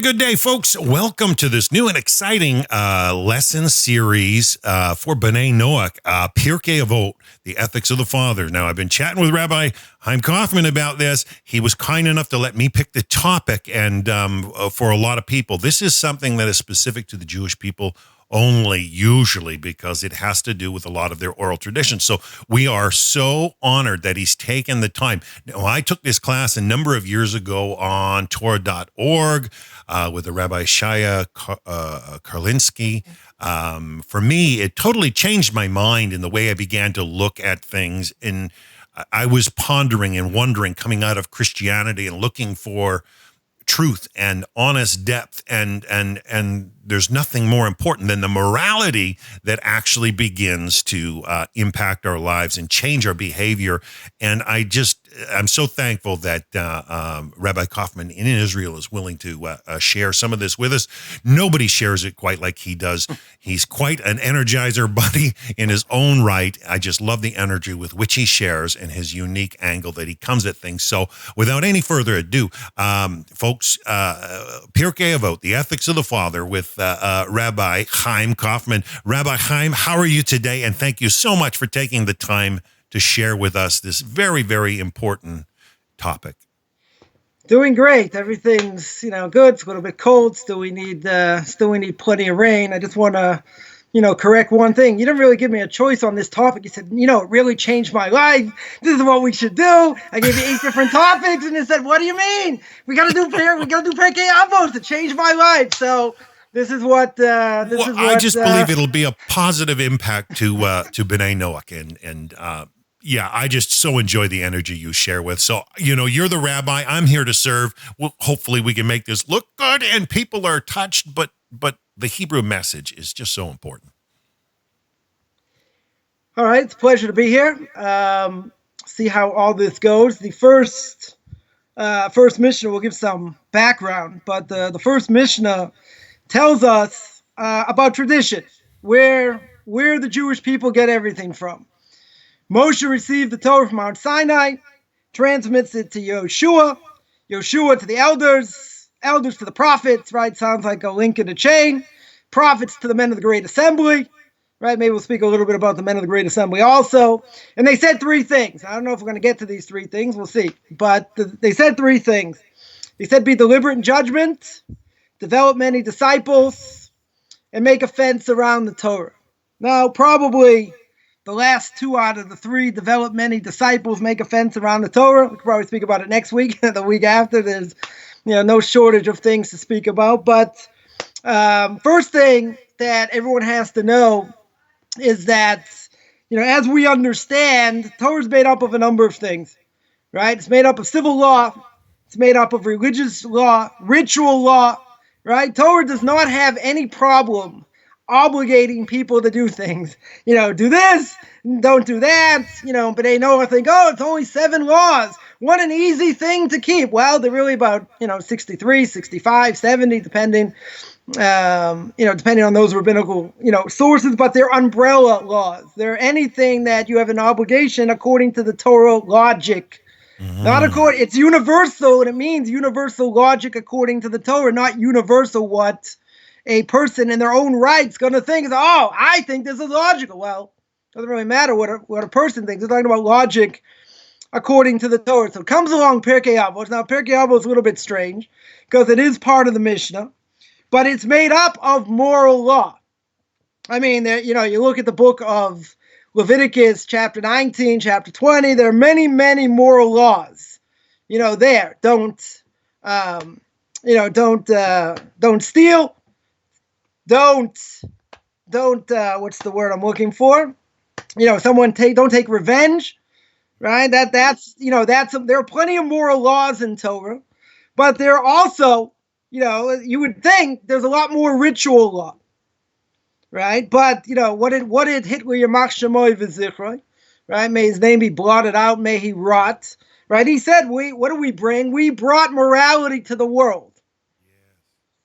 good day, folks. Welcome to this new and exciting lesson series for B'nai Noach, Pirkei Avos, the ethics of the father. Now, I've been chatting with Rabbi Chaim Coffman about this. He was kind enough to let me pick the topic, and for a lot of people, this is something that is specific to the Jewish people only, usually, because it has to do with a lot of their oral traditions. So we are so honored that he's taken the time. Now, I took this class a number of years ago on Torah.org with the Rabbi Shaya Karlinsky. For me, it totally changed my mind in the way I began to look at things. And I was pondering and wondering, coming out of Christianity and looking for truth and honest depth, and there's nothing more important than the morality that actually begins to impact our lives and change our behavior. And I'm so thankful that Rabbi Coffman in Israel is willing to share some of this with us. Nobody shares it quite like he does. He's quite an energizer buddy in his own right. I just love the energy with which he shares and his unique angle that he comes at things. So without any further ado, folks, Pirkei Avos, the ethics of the father, with Rabbi Chaim Coffman. Rabbi Chaim, how are you today? And thank you so much for taking the time to share with us this very, very important topic. Doing great. Everything's good. It's a little bit cold. Still we need plenty of rain. I just want to correct one thing. You didn't really give me a choice on this topic. You said, it really changed my life. This is what we should do. I gave you 8 different topics, and you said, what do you mean? We got to do Pirkei Avos to change my life. So this is what. I just believe it'll be a positive impact to B'nai Noach, and yeah, I just so enjoy the energy you share with. So, you're the rabbi. I'm here to serve. Well, hopefully we can make this look good and people are touched, but the Hebrew message is just so important. All right. It's a pleasure to be here. See how all this goes. The first Mishnah will give some background, but the first Mishnah tells us about tradition, where the Jewish people get everything from. Moshe received the Torah from Mount Sinai, transmits it to Yoshua to the elders to the prophets, right? Sounds like a link in a chain. Prophets to the men of the Great Assembly, right? Maybe we'll speak a little bit about the men of the Great Assembly also. And they said 3 things. I don't know if we're going to get to these 3 things. We'll see. But they said 3 things. They said be deliberate in judgment, develop many disciples, and make a fence around the Torah. Now, probably the last 2 out of the 3, develop many disciples, make a fence around the Torah. We could probably speak about it next week. The week after, there's no shortage of things to speak about. But first thing that everyone has to know is that, as we understand, Torah is made up of a number of things, right? It's made up of civil law. It's made up of religious law, ritual law, right? Torah does not have any problem obligating people to do things. Do this, don't do that. But they know, I think, it's only 7 laws. What an easy thing to keep. Well, they're really about, 63, 65, 70, depending on those rabbinical, sources, but they're umbrella laws. They're anything that you have an obligation according to the Torah logic. Mm-hmm. It's universal, and it means universal logic according to the Torah, not universal what a person in their own right's going to think is, I think this is logical. Well, it doesn't really matter what a person thinks. They're talking about logic according to the Torah. So it comes along Pirkei Avos. Now, Pirkei Avos is a little bit strange because it is part of the Mishnah, but it's made up of moral law. I mean, you look at the book of Leviticus, chapter 19, chapter 20. There are many, many moral laws. There. Don't steal. Don't. What's the word I'm looking for? Don't take revenge. Right? There are plenty of moral laws in Torah, but there are also, you would think there's a lot more ritual law, right? But what did Hitler Yamach Shemoy v'Zichroi, right? May his name be blotted out, may he rot, right? He said, what do we bring? We brought morality to the world.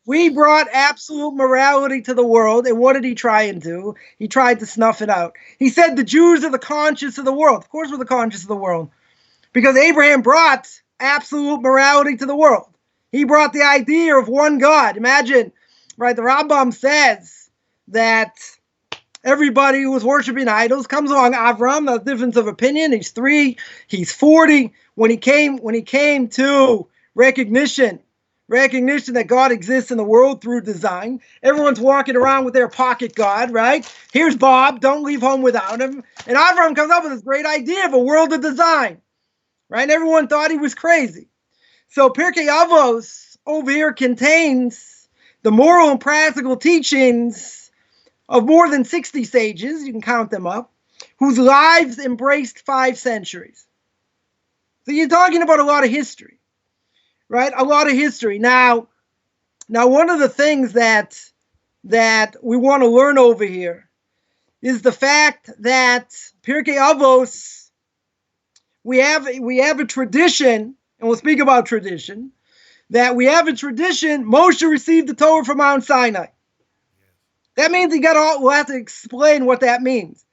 We brought absolute morality to the world, and what did he try and do? He tried to snuff it out. He said the Jews are the conscience of the world. Of course we're the conscience of the world, because Abraham brought absolute morality to the world. He brought the idea of one God. Imagine, right? The Rambam says that everybody who was worshiping idols comes along. Avram, there's a difference of opinion. He's 3, he's 40. When he came to recognition that God exists in the world through design, everyone's walking around with their pocket God, right? Here's Bob, don't leave home without him. And Avram comes up with this great idea of a world of design, right? And everyone thought he was crazy. So Pirkei Avos over here contains the moral and practical teachings of more than 60 sages, you can count them up, whose lives embraced 5 centuries. So you're talking about a lot of history, right? A lot of history. Now one of the things that we want to learn over here is the fact that Pirkei Avos, we have a tradition, and we'll speak about tradition, that we have a tradition, Moshe received the Torah from Mount Sinai. That means we'll have to explain what that means.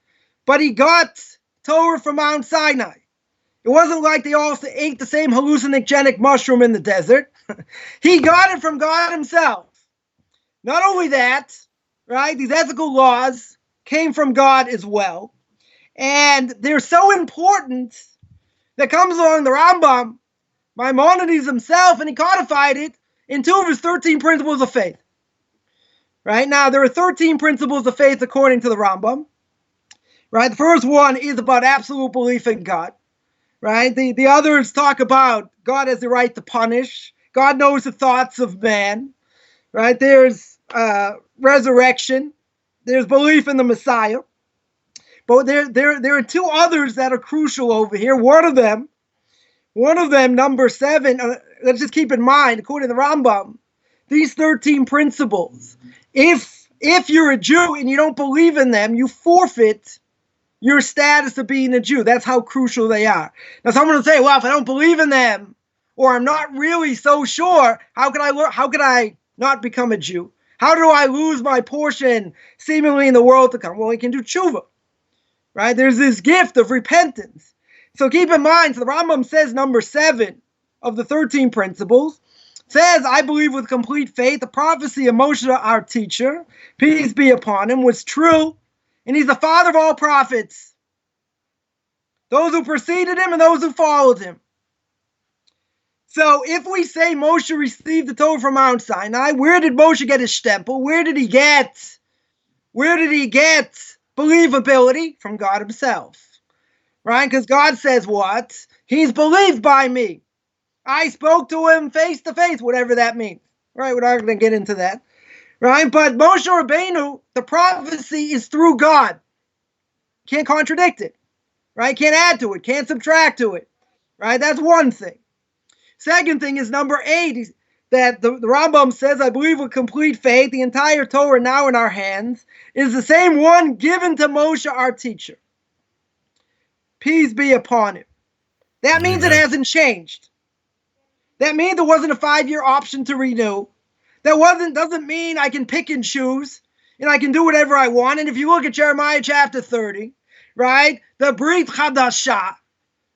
But he got Torah from Mount Sinai. It wasn't like they all ate the same hallucinogenic mushroom in the desert. He got it from God himself. Not only that, right, these ethical laws came from God as well. And they're so important that comes along the Rambam, Maimonides himself, and he codified it in 2 of his 13 principles of faith. Right? Now, there are 13 principles of faith according to the Rambam. Right? The first one is about absolute belief in God. Right? The others talk about God has the right to punish. God knows the thoughts of man. Right? There's resurrection. There's belief in the Messiah. But there are 2 others that are crucial over here. One of them, number 7, let's just keep in mind, according to the Rambam, these 13 principles, if you're a Jew and you don't believe in them, you forfeit your status of being a Jew. That's how crucial they are. Now, someone will say, well, if I don't believe in them, or I'm not really so sure, how could I not become a Jew? How do I lose my portion seemingly in the world to come? Well, we can do tshuva, right? There's this gift of repentance. So keep in mind, so the Rambam says number 7 of the 13 principles, says, I believe with complete faith, the prophecy of Moshe, our teacher, peace be upon him, was true, and he's the father of all prophets, those who preceded him and those who followed him. So if we say Moshe received the Torah from Mount Sinai, where did Moshe get his stempel? Where did he get believability? From God himself, right? Because God says what? He's believed by me. I spoke to him face to face, whatever that means. Right? We're not going to get into that. Right? But Moshe Rabbeinu, the prophecy is through God. Can't contradict it. Right? Can't add to it. Can't subtract to it. Right? That's one thing. Second thing is number 8, that the Rambam says, I believe with complete faith, the entire Torah now in our hands is the same one given to Moshe, our teacher. Peace be upon him. That means it hasn't changed. That means there wasn't a 5-year option to renew. Doesn't mean I can pick and choose and I can do whatever I want. And if you look at Jeremiah chapter 30, right, the Brit Chadashah,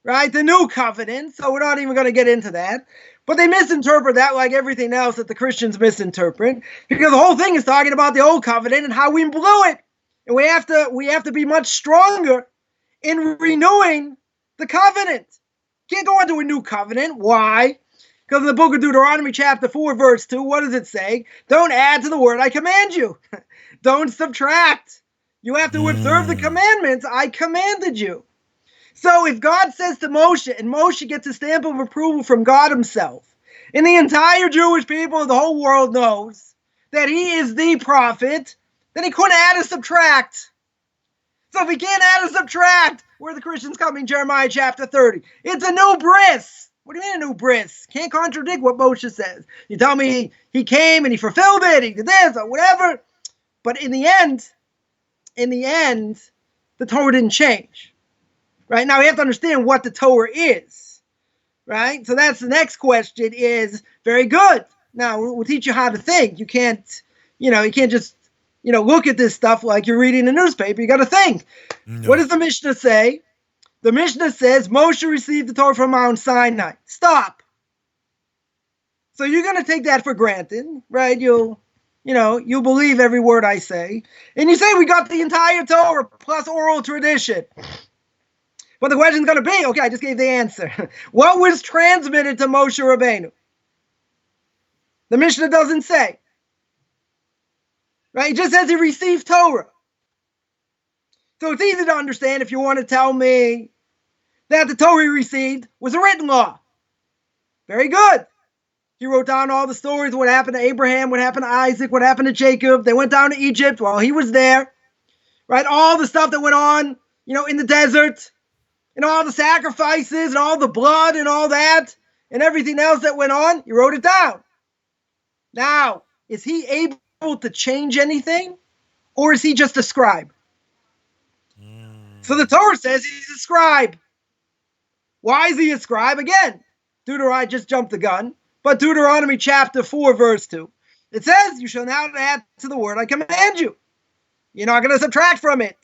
right, the new covenant, so we're not even going to get into that. But they misinterpret that like everything else that the Christians misinterpret, because the whole thing is talking about the old covenant and how we blew it. And we have to be much stronger in renewing the covenant. Can't go into a new covenant. Why? Because in the book of Deuteronomy chapter 4, verse 2, what does it say? Don't add to the word I command you. Don't subtract. You have to observe the commandments I commanded you. So if God says to Moshe, and Moshe gets a stamp of approval from God himself, and the entire Jewish people of the whole world knows that he is the prophet, then he couldn't add or subtract. So if he can't add or subtract, where are the Christians coming? Jeremiah chapter 30. It's a new bris. What do you mean a new bris? Can't contradict what Moshe says. You tell me he came and he fulfilled it, he did this or whatever. But in the end, the Torah didn't change. Right? Now we have to understand what the Torah is. Right? So that's the next question is, very good. Now we'll teach you how to think. You can't just, look at this stuff like you're reading a newspaper. You got to think. No. What does the Mishnah say? The Mishnah says Moshe received the Torah from Mount Sinai. Stop. So you're going to take that for granted, right? You'll believe every word I say. And you say we got the entire Torah plus oral tradition. But the question's going to be, okay, I just gave the answer. What was transmitted to Moshe Rabbeinu? The Mishnah doesn't say. Right? It just says he received Torah. So it's easy to understand if you want to tell me that the Torah he received was a written law. Very good. He wrote down all the stories, what happened to Abraham, what happened to Isaac, what happened to Jacob. They went down to Egypt while he was there. Right? All the stuff that went on, in the desert, and all the sacrifices and all the blood and all that and everything else that went on, he wrote it down. Now, is he able to change anything, or is he just a scribe? So the Torah says he's a scribe. Why is he a scribe? Again, I just jumped the gun, but Deuteronomy chapter 4, verse 2. It says, you shall not add to the word I command you. You're not going to subtract from it.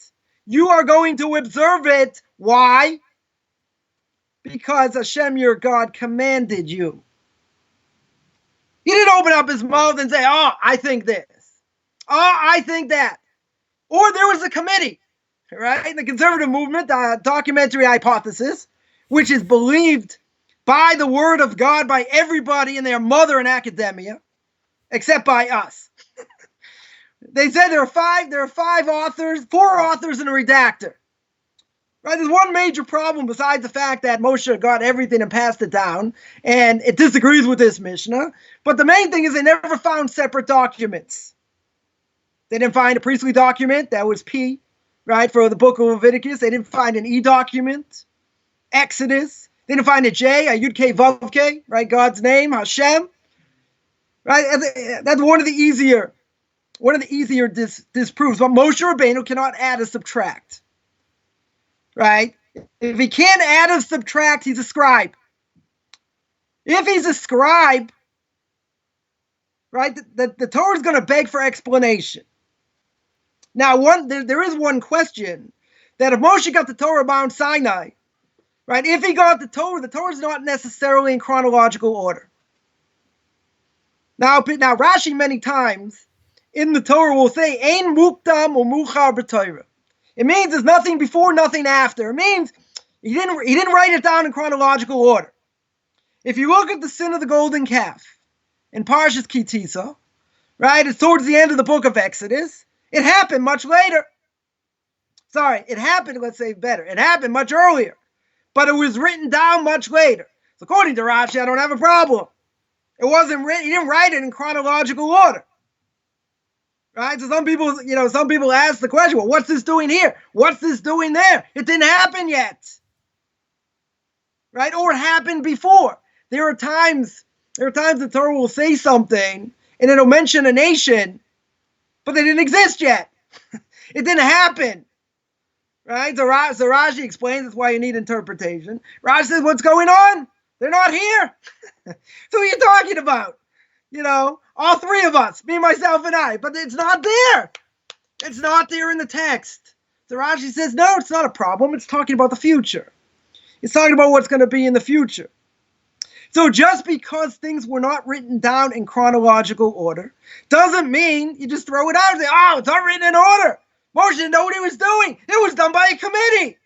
You are going to observe it. Why? Because Hashem, your God, commanded you. He didn't open up his mouth and say, oh, I think this. Oh, I think that. Or there was a committee, right? The conservative movement, documentary hypothesis, which is believed by the word of God, by everybody and their mother in academia, except by us. They said there are five authors, 4 authors and a redactor. Right? There's one major problem besides the fact that Moshe got everything and passed it down, and it disagrees with this Mishnah. But the main thing is they never found separate documents. They didn't find a priestly document that was P, right, for the book of Leviticus. They didn't find an E document, Exodus. They didn't find a J, a Yud K Vav K, right, God's name, Hashem. Right? That's one of the easier disproofs. But Moshe Rabbeinu cannot add or subtract. Right? If he can't add or subtract, he's a scribe. If he's a scribe, right, the Torah is going to beg for explanation. Now, there is one question that if Moshe got the Torah Mount Sinai, right, if he got the Torah is not necessarily in chronological order. Now Rashi many times in the Torah will say, Ein mukdam or muchar b'Torah. It means there's nothing before, nothing after. It means he didn't write it down in chronological order. If you look at the sin of the golden calf in Parshas Ki Tisa, right, it's towards the end of the book of Exodus. It happened much later. It happened much earlier, but it was written down much later. So according to Rashi, I don't have a problem. It wasn't written. He didn't write it in chronological order. Right? So some people ask the question, well, what's this doing here? What's this doing there? It didn't happen yet. Right? Or it happened before. There are times the Torah will say something and it'll mention a nation, but they didn't exist yet. It didn't happen. Right? So Rashi explains that's why you need interpretation. Rashi says, what's going on? They're not here. So what are you talking about? All 3 of us, me, myself, and I. But it's not there. It's not there in the text. So Rashi says, no, it's not a problem. It's talking about the future. It's talking about what's going to be in the future. So just because things were not written down in chronological order doesn't mean you just throw it out and say, oh, it's not written in order. Moshe didn't know what he was doing. It was done by a committee.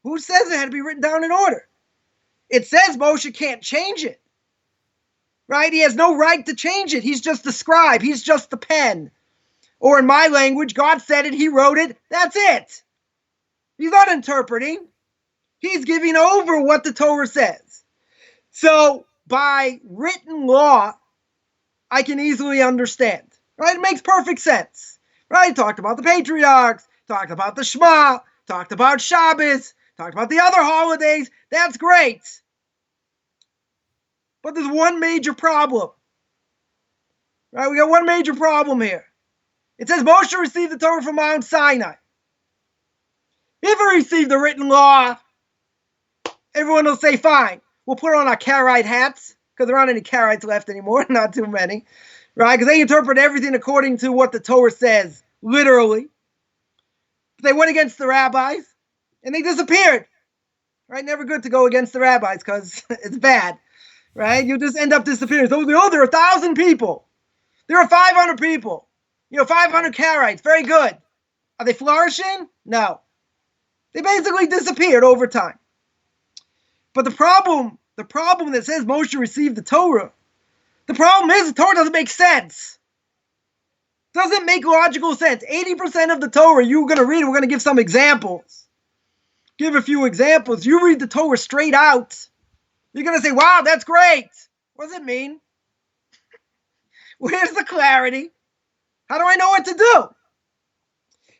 Who says it had to be written down in order? It says Moshe can't change it. Right? He has no right to change it. He's just the scribe. He's just the pen. Or in my language, God said it, he wrote it, that's it. He's not interpreting. He's giving over what the Torah says. So by written law, I can easily understand. Right? It makes perfect sense. Right? He talked about the patriarchs, talked about the Shema, talked about Shabbos, talked about the other holidays. That's great. But there's one major problem. Right? We got one major problem here. It says Moshe received the Torah from Mount Sinai. If he received the written law, everyone will say, fine, we'll put on our Karaite hats, because there aren't any Karaites left anymore, not too many. Right? Because they interpret everything according to what the Torah says, literally. They went against the rabbis, and they disappeared. Right? Never good to go against the rabbis, because it's bad. right? You just end up disappearing. So, there are 1,000 people. There are 500 people. 500 Karaites. Very good. Are they flourishing? No. They basically disappeared over time. But the problem that says Moshe received the Torah, the problem is the Torah doesn't make sense. Doesn't make logical sense. 80% of the Torah you're going to read, we're going to give some examples. Give a few examples. You read the Torah straight out, you're going to say, wow, that's great. What does it mean? Where's the clarity? How do I know what to do?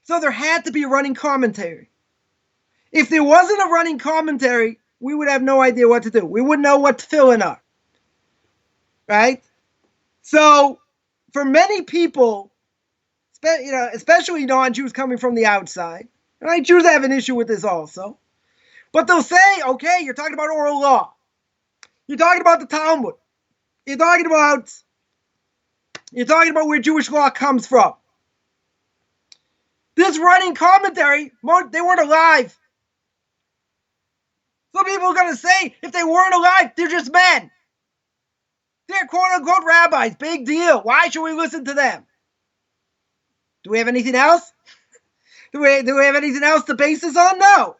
So there had to be a running commentary. If there wasn't a running commentary, we would have no idea what to do. We wouldn't know what to fill in are. Right? So for many people, especially non-Jews coming from the outside, right? Jews have an issue with this also. But they'll say, okay, you're talking about oral law. You're talking about the Talmud. You're talking about where Jewish law comes from. This running commentary, they weren't alive. Some people are going to say, if they weren't alive, they're just men. They're quote-unquote rabbis. Big deal. Why should we listen to them? Do we have anything else? Do we have anything else to base this on? No.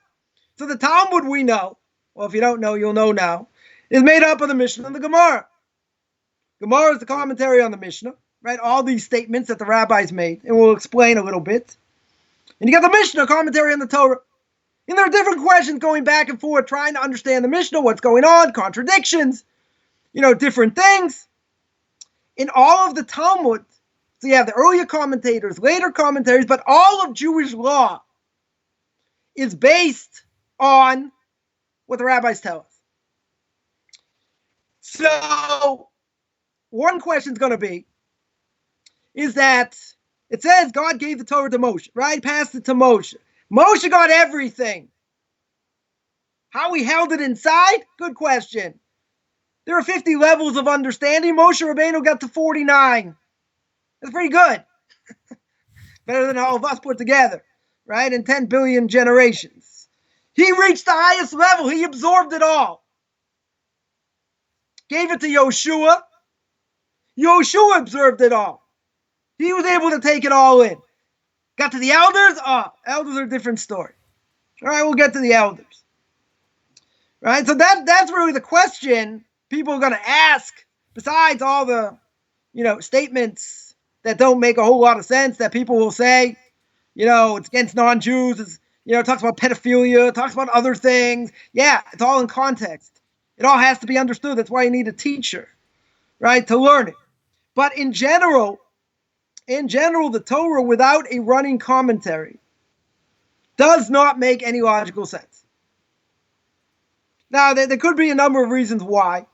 So the Talmud we know, well, if you don't know, you'll know now, is made up of the Mishnah and the Gemara. Gemara is the commentary on the Mishnah, right? All these statements that the rabbis made, and we'll explain a little bit. And you got the Mishnah commentary on the Torah. And there are different questions going back and forth, trying to understand the Mishnah, what's going on, contradictions, different things. In all of the Talmud, so you have the earlier commentators, later commentaries, but all of Jewish law is based on what the rabbis tell us. So, one question is going to be, is that it says God gave the Torah to Moshe, right? Passed it to Moshe. Moshe got everything. How he held it inside? Good question. There are 50 levels of understanding. Moshe Rabbeinu got to 49. That's pretty good. Better than all of us put together, right? In 10 billion generations. He reached the highest level. He absorbed it all. Gave it to Yoshua. Yoshua absorbed it all. He was able to take it all in. Got to the elders? Elders are a different story. All right, we'll get to the elders. Right? So that's really the question people are going to ask, besides all the, statements that don't make a whole lot of sense that people will say, it's against non-Jews, it talks about pedophilia, it talks about other things. Yeah, it's all in context. It all has to be understood. That's why you need a teacher, right, to learn it. But in general, the Torah without a running commentary does not make any logical sense. Now, there could be a number of reasons why.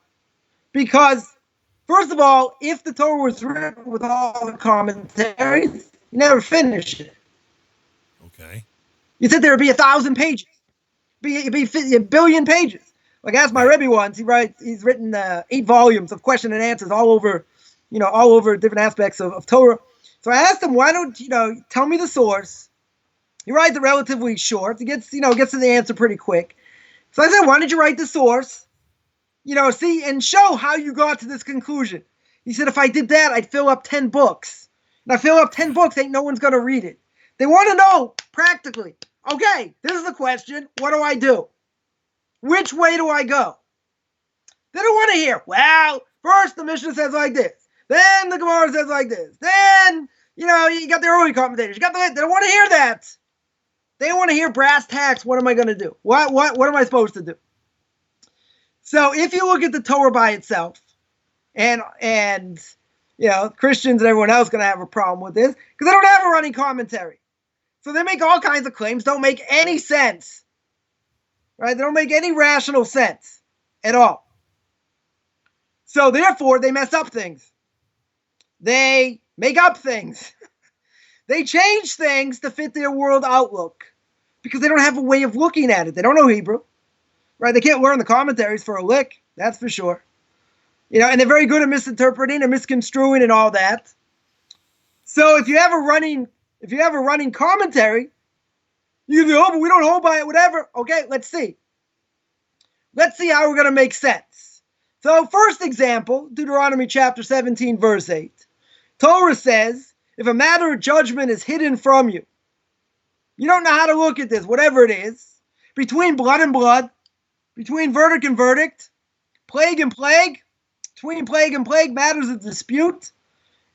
Because, first of all, if the Torah was written with all the commentaries, you never finish it. Okay. You said there would be 1,000 pages. It'd be a billion pages. Like, ask my Rebbe once, he's written 8 volumes of question and answers all over different aspects of Torah. So I asked him, why don't, tell me the source. He writes it relatively short. He gets to the answer pretty quick. So I said, why don't you write the source? See and show how you got to this conclusion. He said, if I did that, I'd fill up 10 books. And I fill up 10 books, ain't no one's going to read it. They want to know practically, okay, this is the question. What do I do? Which way do I go? They don't want to hear, well, first the Mishnah says like this. Then the Gemara says like this. Then, you got the early commentators. They don't want to hear that. They want to hear brass tacks. What am I going to do? What am I supposed to do? So if you look at the Torah by itself, and Christians and everyone else going to have a problem with this, because they don't have a running commentary. So they make all kinds of claims, don't make any sense. Right? They don't make any rational sense at all. So therefore, they mess up things. They make up things. They change things to fit their world outlook because they don't have a way of looking at it. They don't know Hebrew, right? They can't learn the commentaries for a lick, that's for sure. And they're very good at misinterpreting and misconstruing and all that. So if you have a running commentary, you can say, but we don't hold by it, whatever. Okay, let's see. Let's see how we're going to make sense. So first example, Deuteronomy chapter 17, verse 8. Torah says, if a matter of judgment is hidden from you, you don't know how to look at this, whatever it is, between blood and blood, between verdict and verdict, plague and plague, between plague and plague, matters of dispute,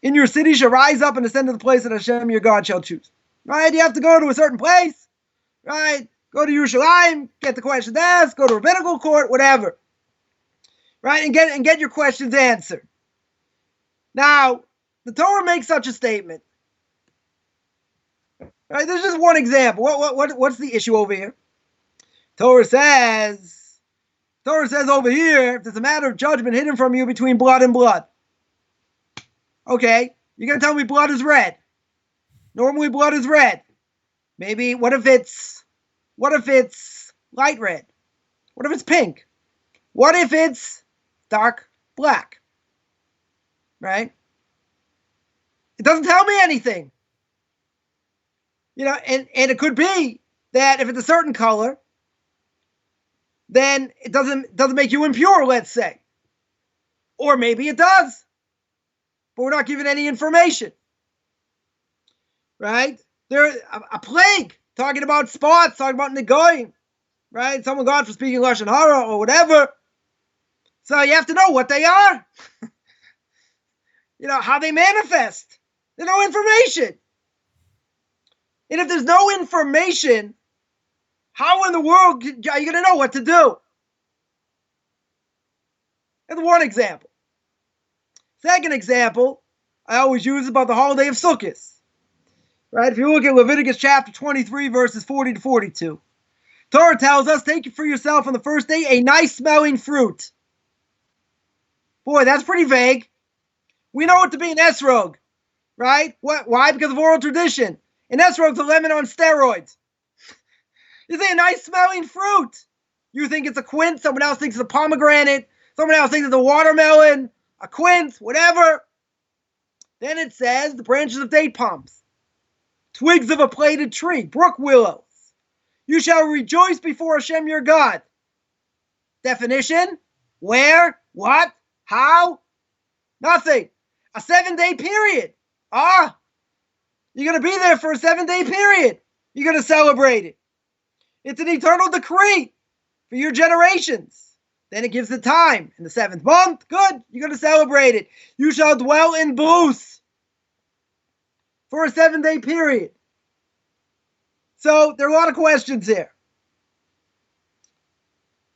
in your city shall rise up and ascend to the place that Hashem your God shall choose. Right? You have to go to a certain place, right? Go to Yerushalayim, get the questions asked, go to rabbinical court, whatever. Right? And get your questions answered. Now, the Torah makes such a statement. Right? There's just one example. What's the issue over here? Torah says over here, if there's a matter of judgment hidden from you between blood and blood. Okay, you're going to tell me blood is red. Normally blood is red. Maybe, what if it's light red? What if it's pink? What if it's dark black? Right? It doesn't tell me anything. And it could be that if it's a certain color, then it doesn't make you impure, let's say. Or maybe it does. But we're not given any information. Right? There's a plague, talking about spots, talking about negoim. Right? Someone got for speaking Lashon Hara or whatever. So you have to know what they are. How they manifest. There's no information. And if there's no information, how in the world are you going to know what to do? That's one example. Second example, I always use about the holiday of Sukkot. Right? If you look at Leviticus chapter 23, verses 40 to 42, Torah tells us, take for yourself on the first day a nice smelling fruit. Boy, that's pretty vague. We know it to be an esrog, right? Why? Because of oral tradition. An esrog's a lemon on steroids. You say a nice smelling fruit. You think it's a quince, someone else thinks it's a pomegranate, someone else thinks it's a watermelon, a quince, whatever. Then it says the branches of date palms, twigs of a plaited tree, brook willows. You shall rejoice before Hashem your God. Definition? Where? What? How? Nothing. A 7-day period. You're going to be there for a 7-day period. You're going to celebrate it. It's an eternal decree for your generations. Then it gives the time. In the 7th month, good, you're going to celebrate it. You shall dwell in booths for a 7-day period. So there are a lot of questions here.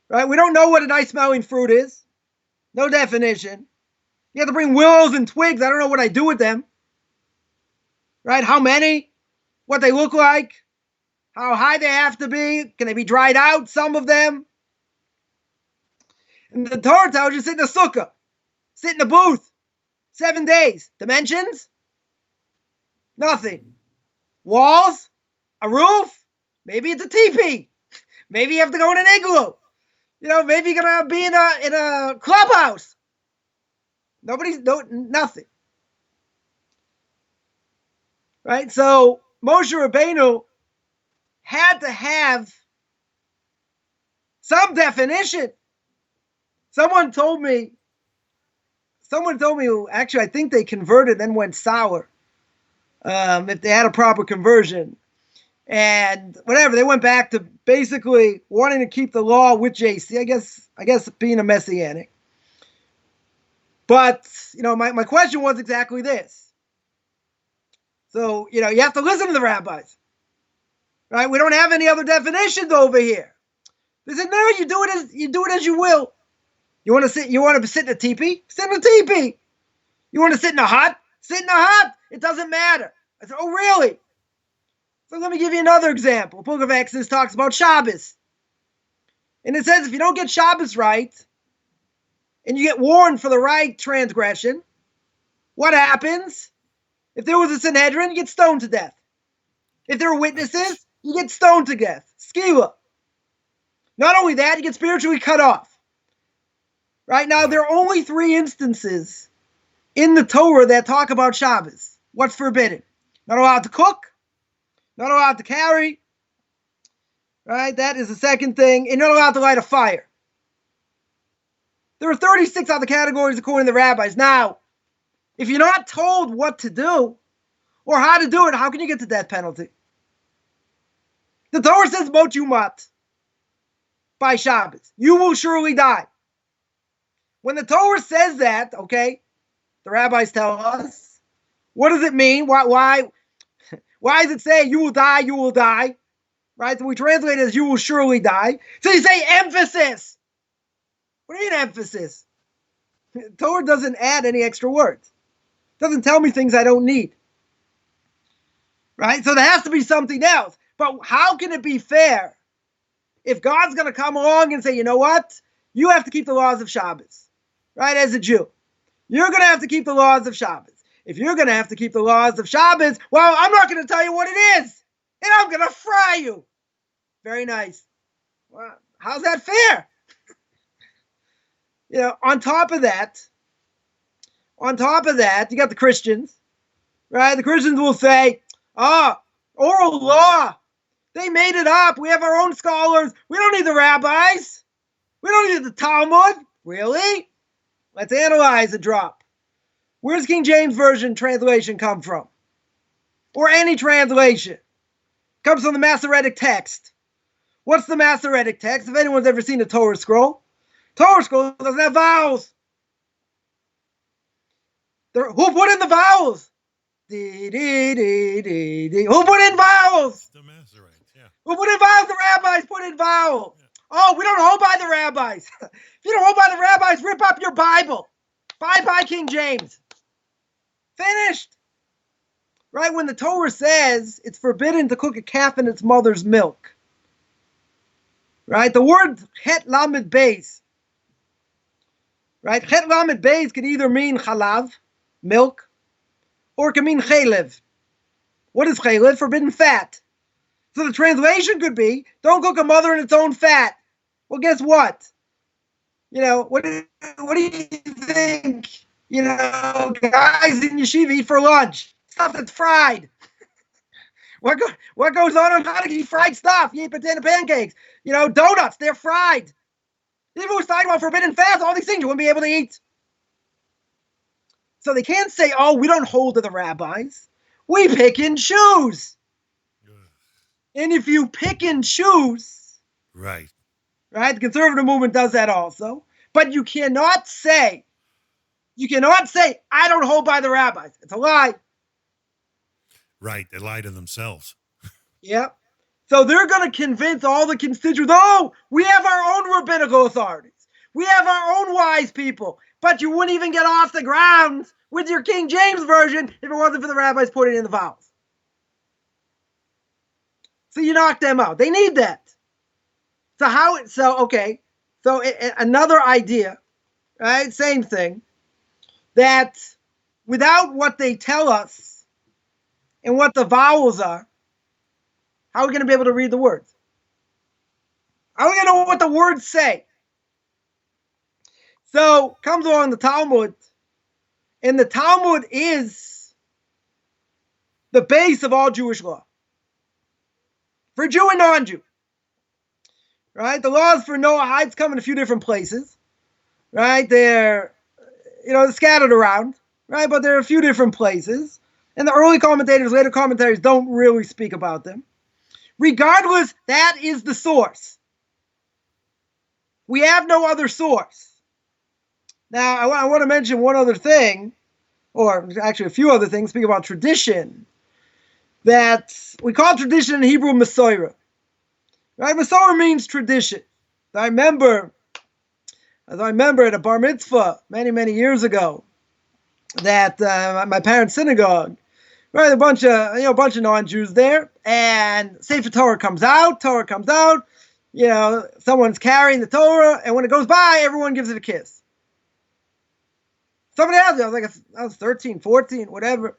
Right? We don't know what a nice smelling fruit is. No definition. You have to bring willows and twigs. I don't know what I do with them. Right? How many? What they look like? How high they have to be? Can they be dried out? Some of them. And the Torah tells you sit in a sukkah. Sit in a booth. 7 days. Dimensions? Nothing. Walls? A roof? Maybe it's a teepee. Maybe you have to go in an igloo. Maybe you're going to be in a clubhouse. Nothing. Right? So Moshe Rabbeinu had to have some definition. Someone told me, actually, I think they converted, then went sour. If they had a proper conversion. And whatever, they went back to basically wanting to keep the law with JC. I guess being a messianic. But, my question was exactly this. So, you have to listen to the rabbis. Right? We don't have any other definitions over here. They said, no, you do it as you will. You want to sit in a teepee? Sit in a teepee. You want to sit in a hut? Sit in a hut. It doesn't matter. I said, oh, really? So let me give you another example. The book of Exodus talks about Shabbos. And it says if you don't get Shabbos right, and you get warned for the right transgression, what happens? If there was a Sanhedrin, you get stoned to death. If there were witnesses, you get stoned to death. Skila. Not only that, you get spiritually cut off. Right now, there are only 3 instances in the Torah that talk about Shabbos. What's forbidden? Not allowed to cook. Not allowed to carry. Right? That is the second thing. And not allowed to light a fire. There are 36 other categories according to the rabbis. Now, if you're not told what to do or how to do it, how can you get the death penalty? The Torah says, Mot Yumat, by Shabbos. You will surely die. When the Torah says that, okay, the rabbis tell us, what does it mean? Why does it say you will die, right? So we translate it as you will surely die. So you say emphasis. What do you mean emphasis? The Torah doesn't add any extra words. It doesn't tell me things I don't need. Right? So there has to be something else. But how can it be fair if God's going to come along and say, you know what? You have to keep the laws of Shabbos, right? As a Jew, you're going to have to keep the laws of Shabbos. If you're going to have to keep the laws of Shabbos, well, I'm not going to tell you what it is, and I'm going to fry you. Very nice. Well, how's that fair? On top of that, you got the Christians, right? The Christians will say, oral law. They made it up. We have our own scholars. We don't need the rabbis. We don't need the Talmud. Really? Let's analyze a drop. Where's King James Version translation come from? Or any translation? Comes from the Masoretic text. What's the Masoretic text? If anyone's ever seen a Torah scroll doesn't have vowels. Who put in the vowels? Who put in vowels? The Masoretic, yeah. Who put in vowels? The rabbis put in vowels. Yeah. Oh, we don't hold by the rabbis. If you don't hold by the rabbis, rip up your Bible. Bye-bye, King James. Finished. Right? When the Torah says it's forbidden to cook a calf in its mother's milk. Right? The word het lamed beis. Right? Het lamed beis can either mean chalav, milk, or it can mean chaylev. What is chaylev? Forbidden fat. So the translation could be, don't cook a mother in its own fat. Well, guess what? What do you think, guys in yeshiva eat for lunch? Stuff that's fried. What goes on how to eat fried stuff? You eat potato pancakes. Donuts, they're fried. If it was talking about forbidden fats, all these things you wouldn't be able to eat. So they can't say, we don't hold to the rabbis. We pick and choose. And if you pick and choose, right, the conservative movement does that also. But you cannot say, I don't hold by the rabbis. It's a lie. Right, they lie to themselves. Yep. So they're going to convince all the constituents, we have our own rabbinical authorities. We have our own wise people. But you wouldn't even get off the ground with your King James Version if it wasn't for the rabbis putting in the vowels. So you knock them out. They need that. So another idea, right? Same thing, that without what they tell us and what the vowels are, how are we going to be able to read the words? How are we going to know what the words say? So comes along the Talmud, and the Talmud is the base of all Jewish law. For Jew and non-Jew. Right? The laws for Noahites come in a few different places. Right? They're, scattered around. Right? But there are a few different places. And the early commentators, later commentaries don't really speak about them. Regardless, that is the source. We have no other source. Now, I want to mention one other thing, or actually a few other things, speaking about tradition, that we call tradition in Hebrew Masorah. Right? Masorah means tradition. I remember at a bar mitzvah many, many years ago that my parents' synagogue, right, a bunch of non-Jews there, and Sefer Torah comes out, someone's carrying the Torah, and when it goes by, everyone gives it a kiss. Somebody asked me, I was 13, 14, whatever.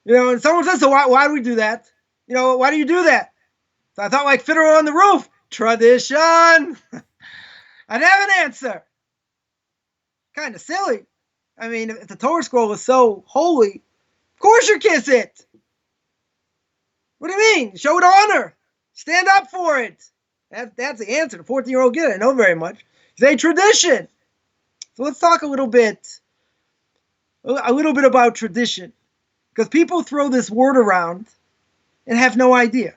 And someone says, so why do we do that? Why do you do that? So I thought, like Fiddler on the Roof, tradition. I didn't have an answer. Kind of silly. I mean, if the Torah scroll is so holy, of course you kiss it. What do you mean? Show it honor. Stand up for it. That's the answer. The 14-year-old kid, I know very much. Say tradition. So let's talk a little bit about tradition, because people throw this word around and have no idea.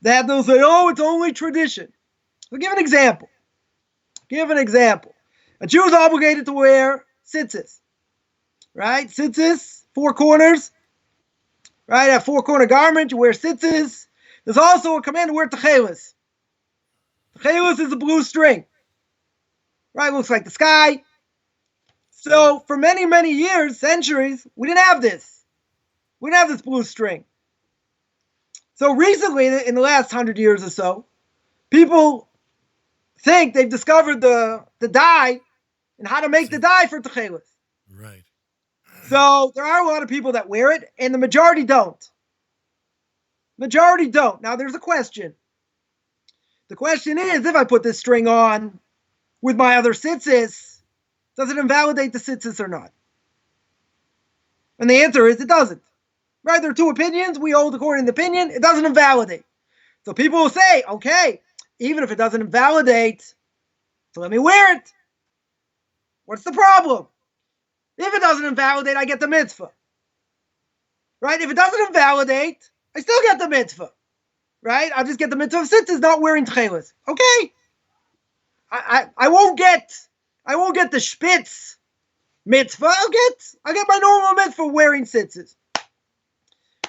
That they'll say, oh, it's only tradition. So give an example. A Jew is obligated to wear tzitzis, right? Tzitzis, 4 corners, right? A 4-corner garment, you wear tzitzis. There's also a command to wear techelis. Techelis is a blue string, right? Looks like the sky. So for many, many years, centuries, we didn't have this. We didn't have this blue string. So recently, in the last 100 years or so, people think they've discovered the dye and how to make the dye for techelis. Right. So there are a lot of people that wear it, and the majority don't. Now there's a question. The question is, if I put this string on with my other tzitzis, does it invalidate the tzitzis or not? And the answer is it doesn't. Right? There are 2 opinions. We hold according to the opinion. It doesn't invalidate. So people will say, okay, even if it doesn't invalidate, so let me wear it. What's the problem? If it doesn't invalidate, I get the mitzvah. Right? If it doesn't invalidate, I still get the mitzvah. Right? I'll just get the mitzvah of tzitzis not wearing techelis. Okay. I won't get the spitz mitzvah. I'll get my normal mitzvah wearing tzitzis.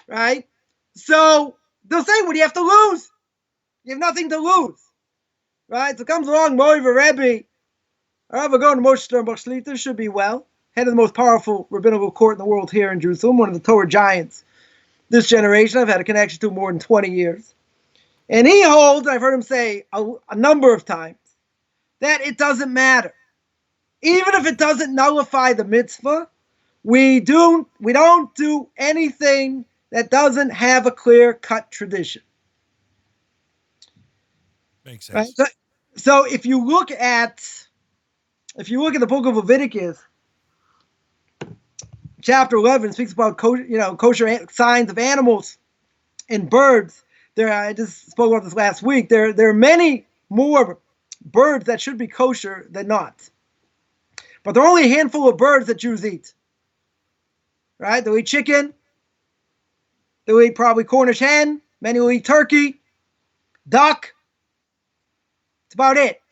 Right? So they'll say, what do you have to lose? You have nothing to lose. Right? So comes along Moiva Rebbe. Rav Agon Moshe Sternbuch Shlita should be well. Head of the most powerful rabbinical court in the world here in Jerusalem. One of the Torah giants this generation. I've had a connection to more than 20 years. And he holds, I've heard him say a number of times, that it doesn't matter. Even if it doesn't nullify the mitzvah, we don't do anything that doesn't have a clear-cut tradition. Makes sense. Right? So if you look at the book of Leviticus, chapter 11 speaks about kosher signs of animals and birds. I just spoke about this last week. There are many more birds that should be kosher than not. But there are only a handful of birds that Jews eat. Right? They'll eat chicken. They'll eat probably Cornish hen. Many will eat turkey, duck. That's about it.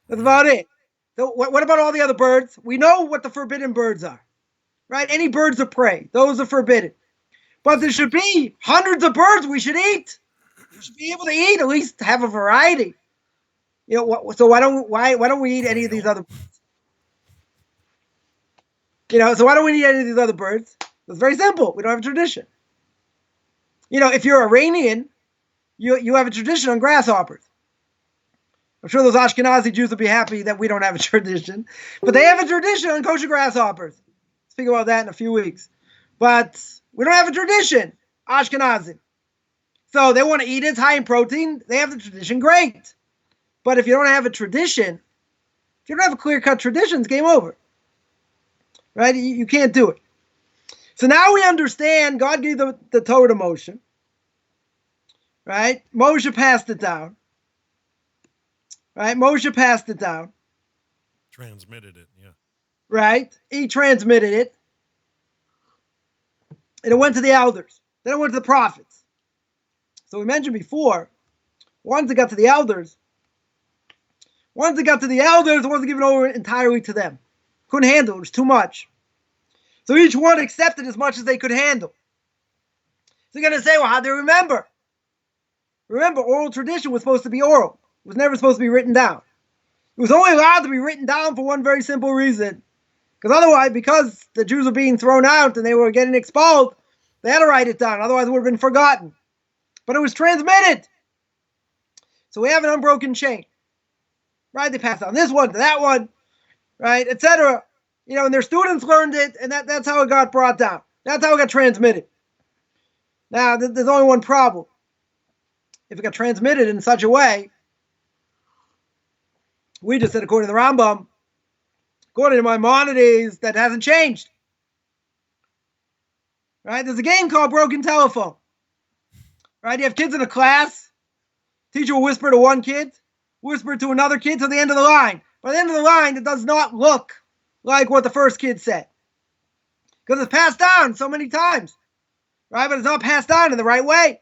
That's about it. So what about all the other birds? We know what the forbidden birds are. Right? Any birds of prey. Those are forbidden. But there should be hundreds of birds we should eat. We should be able to eat, at least have a variety. So why don't we eat any of these other birds? So why don't we eat any of these other birds? It's very simple. We don't have a tradition. If you're Iranian, you have a tradition on grasshoppers. I'm sure those Ashkenazi Jews will be happy that we don't have a tradition. But they have a tradition on kosher grasshoppers. Speak about that in a few weeks. But we don't have a tradition, Ashkenazi. So they want to eat it. It's high in protein. They have the tradition. Great. But if you don't have a tradition, if you don't have a clear-cut tradition, it's game over. Right? You can't do it. So now we understand God gave the Torah to Moshe. Right? Moshe passed it down. Right? Moshe passed it down. Transmitted it, yeah. Right? He transmitted it. And it went to the elders. Then it went to the prophets. So we mentioned before, once it got to the elders, it wasn't given over entirely to them. Couldn't handle it. It was too much. So each one accepted as much as they could handle. So you're going to say, well, how'd they remember? Remember, oral tradition was supposed to be oral. It was never supposed to be written down. It was only allowed to be written down for one very simple reason. Because the Jews were being thrown out and they were getting expelled, they had to write it down. Otherwise, it would have been forgotten. But it was transmitted. So we have an unbroken chain. Right? They passed on this one to that one. Right? Etc. And their students learned it, and that's how it got brought down. That's how it got transmitted. Now, there's only one problem. If it got transmitted in such a way, we just said, according to the Rambam, according to Maimonides, that hasn't changed. Right? There's a game called Broken Telephone. Right? You have kids in a class. Teacher will whisper to one kid, whisper to another kid till the end of the line. By the end of the line, it does not look like what the first kid said. Because it's passed down so many times. Right? But it's not passed down in the right way.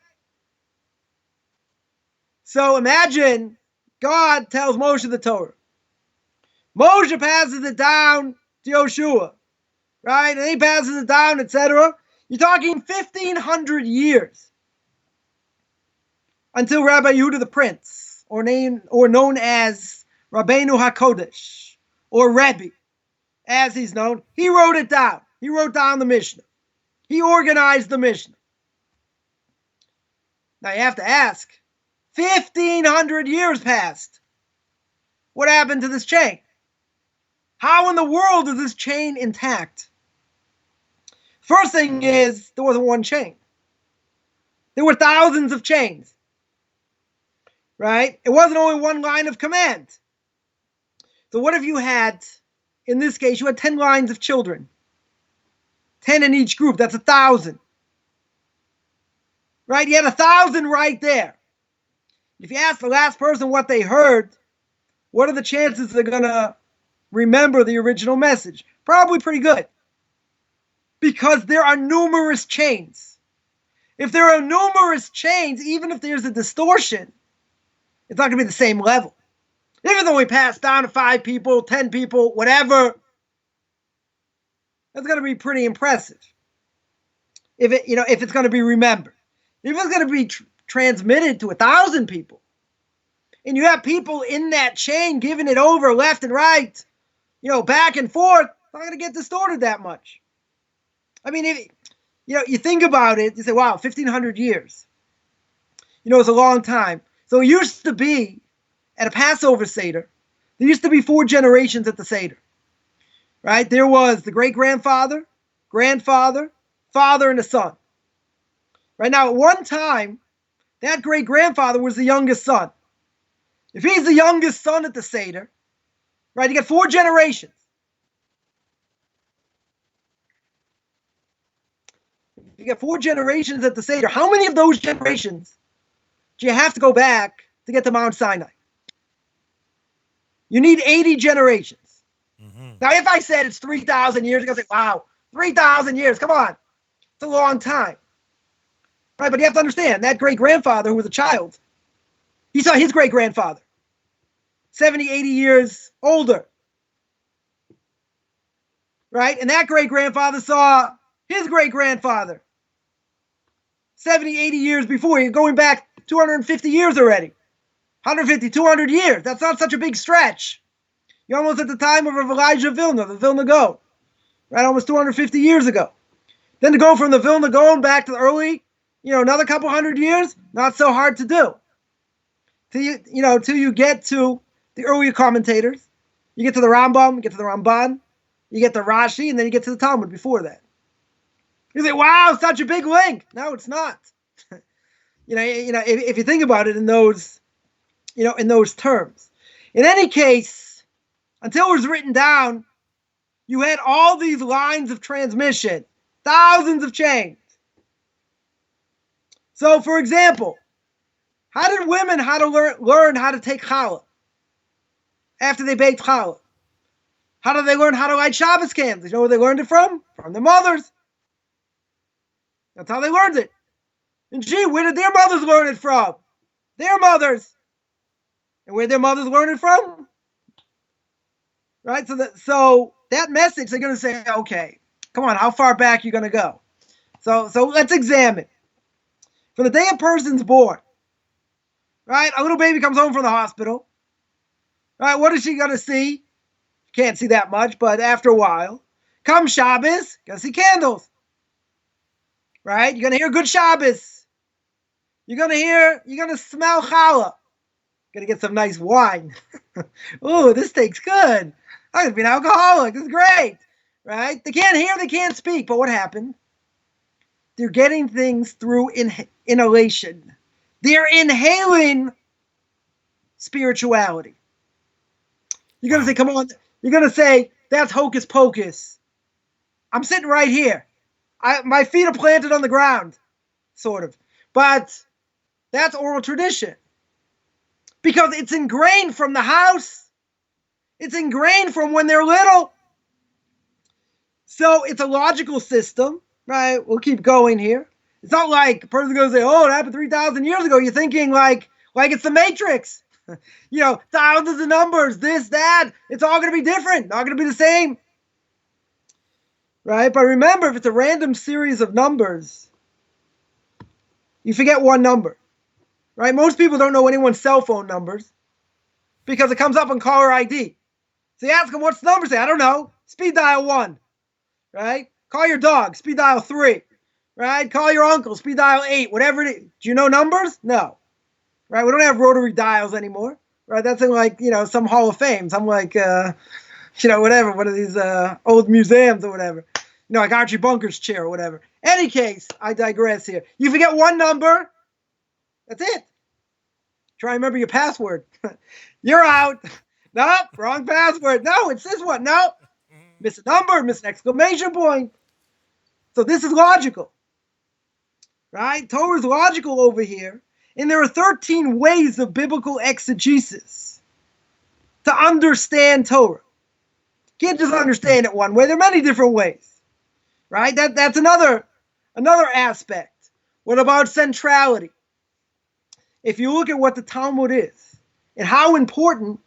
So imagine God tells Moshe the Torah. Moshe passes it down to Yoshua. Right? And he passes it down, etc. You're talking 1,500 years until Rabbi Yehuda the Prince, or known as Rabbeinu HaKodesh, or Rebbe, as he's known, he wrote it down. He wrote down the Mishnah. He organized the Mishnah. Now you have to ask, 1,500 years passed. What happened to this chain? How in the world is this chain intact? First thing is, there wasn't one chain. There were thousands of chains. Right? It wasn't only one line of command. So what if you had, in this case, you had 10 lines of children. 10 in each group. That's 1,000. Right? You had 1,000 right there. If you ask the last person what they heard, what are the chances they're going to remember the original message? Probably pretty good. Because there are numerous chains. If there are numerous chains, even if there's a distortion, it's not going to be the same level. Even though we pass down to 5 people, 10 people, whatever, that's going to be pretty impressive. If it's going to be remembered. If it's going to be transmitted to 1,000 people, and you have people in that chain giving it over left and right, back and forth, it's not going to get distorted that much. I mean, if you think about it, you say, wow, 1,500 years. It's a long time. So it used to be, at a Passover Seder, there used to be 4 generations at the Seder. Right? There was the great-grandfather, grandfather, father, and a son. Right now, at one time, that great-grandfather was the youngest son. If he's the youngest son at the Seder, right, you get 4 generations. You get 4 generations at the Seder. How many of those generations do you have to go back to get to Mount Sinai? You need 80 generations. Mm-hmm. Now, if I said it's 3,000 years, you're going to say, wow, 3,000 years, come on. It's a long time. Right, but you have to understand, that great-grandfather who was a child, he saw his great-grandfather, 70, 80 years older. Right? And that great-grandfather saw his great-grandfather, 70, 80 years before. You're going back 250 years already. 150, 200 years. That's not such a big stretch. You're almost at the time of Elijah Vilna, the Vilna Gaon. Right? Almost 250 years ago. Then to go from the Vilna Gaon back to the early, another couple hundred years, not so hard to do. Till you get to the earlier commentators. You get to the Rambam, you get to the Ramban, you get to Rashi, and then you get to the Talmud before that. You say, wow, such a big link. No, it's not. If you think about it in those, in those terms. In any case, until it was written down, you had all these lines of transmission, thousands of chains. So, for example, how did women learn how to take challah after they baked challah? How did they learn how to light Shabbos candles? You know where they learned it from? From their mothers. That's how they learned it. And gee, where did their mothers learn it from? Their mothers. And where did their mothers learn it from? Right? So that message, they're going to say, okay, come on, how far back are you going to go? So let's examine. From the day a person's born, right? A little baby comes home from the hospital. Right? What is she going to see? Can't see that much, but after a while, come Shabbos, going to see candles. Right? You're going to hear good Shabbos. You're going to smell challah. Going to get some nice wine. Ooh, this tastes good. I'm going to be an alcoholic. This is great. Right? They can't hear, they can't speak. But what happened? They're getting things through inhalation. They're inhaling spirituality. You're going to say, come on. You're going to say, that's hocus pocus. I'm sitting right here. My feet are planted on the ground, sort of. But that's oral tradition. Because it's ingrained from the house It's ingrained from when they're little. So it's a logical system, right? We'll keep going here. It's not like a person goes, oh, it happened 3,000 years ago. You're thinking like it's the Matrix. Thousands of numbers, this, that. It's all going to be different. Not going to be the same. Right? But remember, if it's a random series of numbers, you forget one number. Right? Most people don't know anyone's cell phone numbers because it comes up on caller ID. So you ask them, what's the number? Say, I don't know. Speed dial 1. Right? Call your dog. Speed dial 3. Right? Call your uncle. Speed dial 8. Whatever it is. Do you know numbers? No. Right? We don't have rotary dials anymore. Right? That's in like, some Hall of Fame. Some like, whatever. One of these old museums or whatever. Like Archie Bunker's chair or whatever. Any case, I digress here. You forget one number. That's it. Try and remember your password. You're out. Nope, wrong password. No, it's this one. Nope. Miss a number, miss an exclamation point. So this is logical. Right? Torah is logical over here. And there are 13 ways of biblical exegesis to understand Torah. You can't just understand it one way. There are many different ways. Right? That's another aspect. What about centrality? If you look at what the Talmud is and how important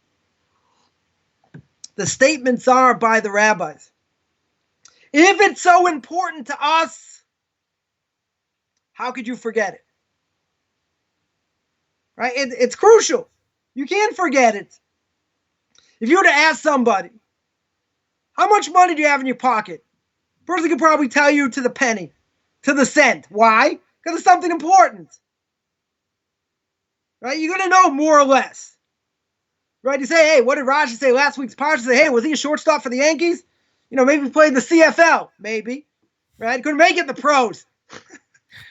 the statements are by the rabbis, if it's so important to us, how could you forget it? Right? It's crucial. You can't forget it. If you were to ask somebody, how much money do you have in your pocket? Person could probably tell you to the penny, to the cent. Why? Because it's something important. Right? You're going to know more or less. Right? You say, hey, what did Rashi say last week's parsha? Say, hey, was he a shortstop for the Yankees? Maybe he played the CFL. Maybe. Right? Couldn't make it in the pros.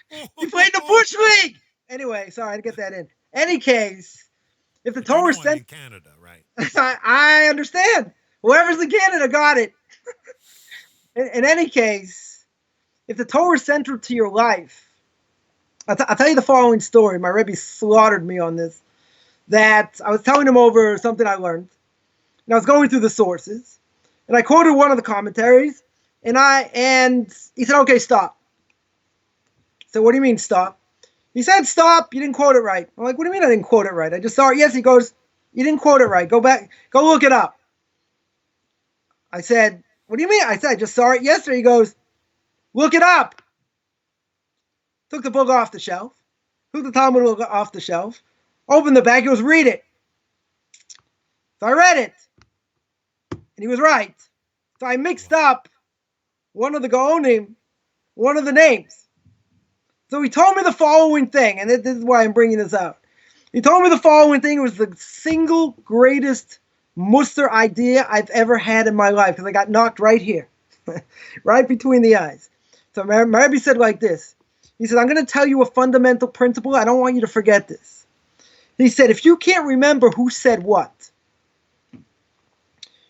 He played in the Bush League. Anyway, sorry, I had to get that in. Any case, if the Torah sent in Canada, right? I understand. Whoever's in Canada got it. In any case, if the Torah is central to your life, I'll tell you the following story. My Rebbe slaughtered me on this. That I was telling him over something I learned, and I was going through the sources, and I quoted one of the commentaries, and he said, "Okay, stop." So what do you mean stop? He said, "Stop. You didn't quote it right." I'm like, "What do you mean I didn't quote it right? I just saw it." Yes, he goes, "You didn't quote it right. Go back. Go look it up." I said, "What do you mean?" I said, "I just saw it yesterday." He goes, "Look it up." Took the book off the shelf. Took the Talmud book off the shelf. Opened the back. He goes, "Read it." So I read it. And he was right. So I mixed up one of the Gaonim, one of the names. So he told me the following thing, and this is why I'm bringing this out. He told me the following thing. It was the single greatest muster idea I've ever had in my life, because I got knocked right here, right between the eyes. So my Rebbe said like this. He said, I'm going to tell you a fundamental principle. I don't want you to forget this. He said, if you can't remember who said what,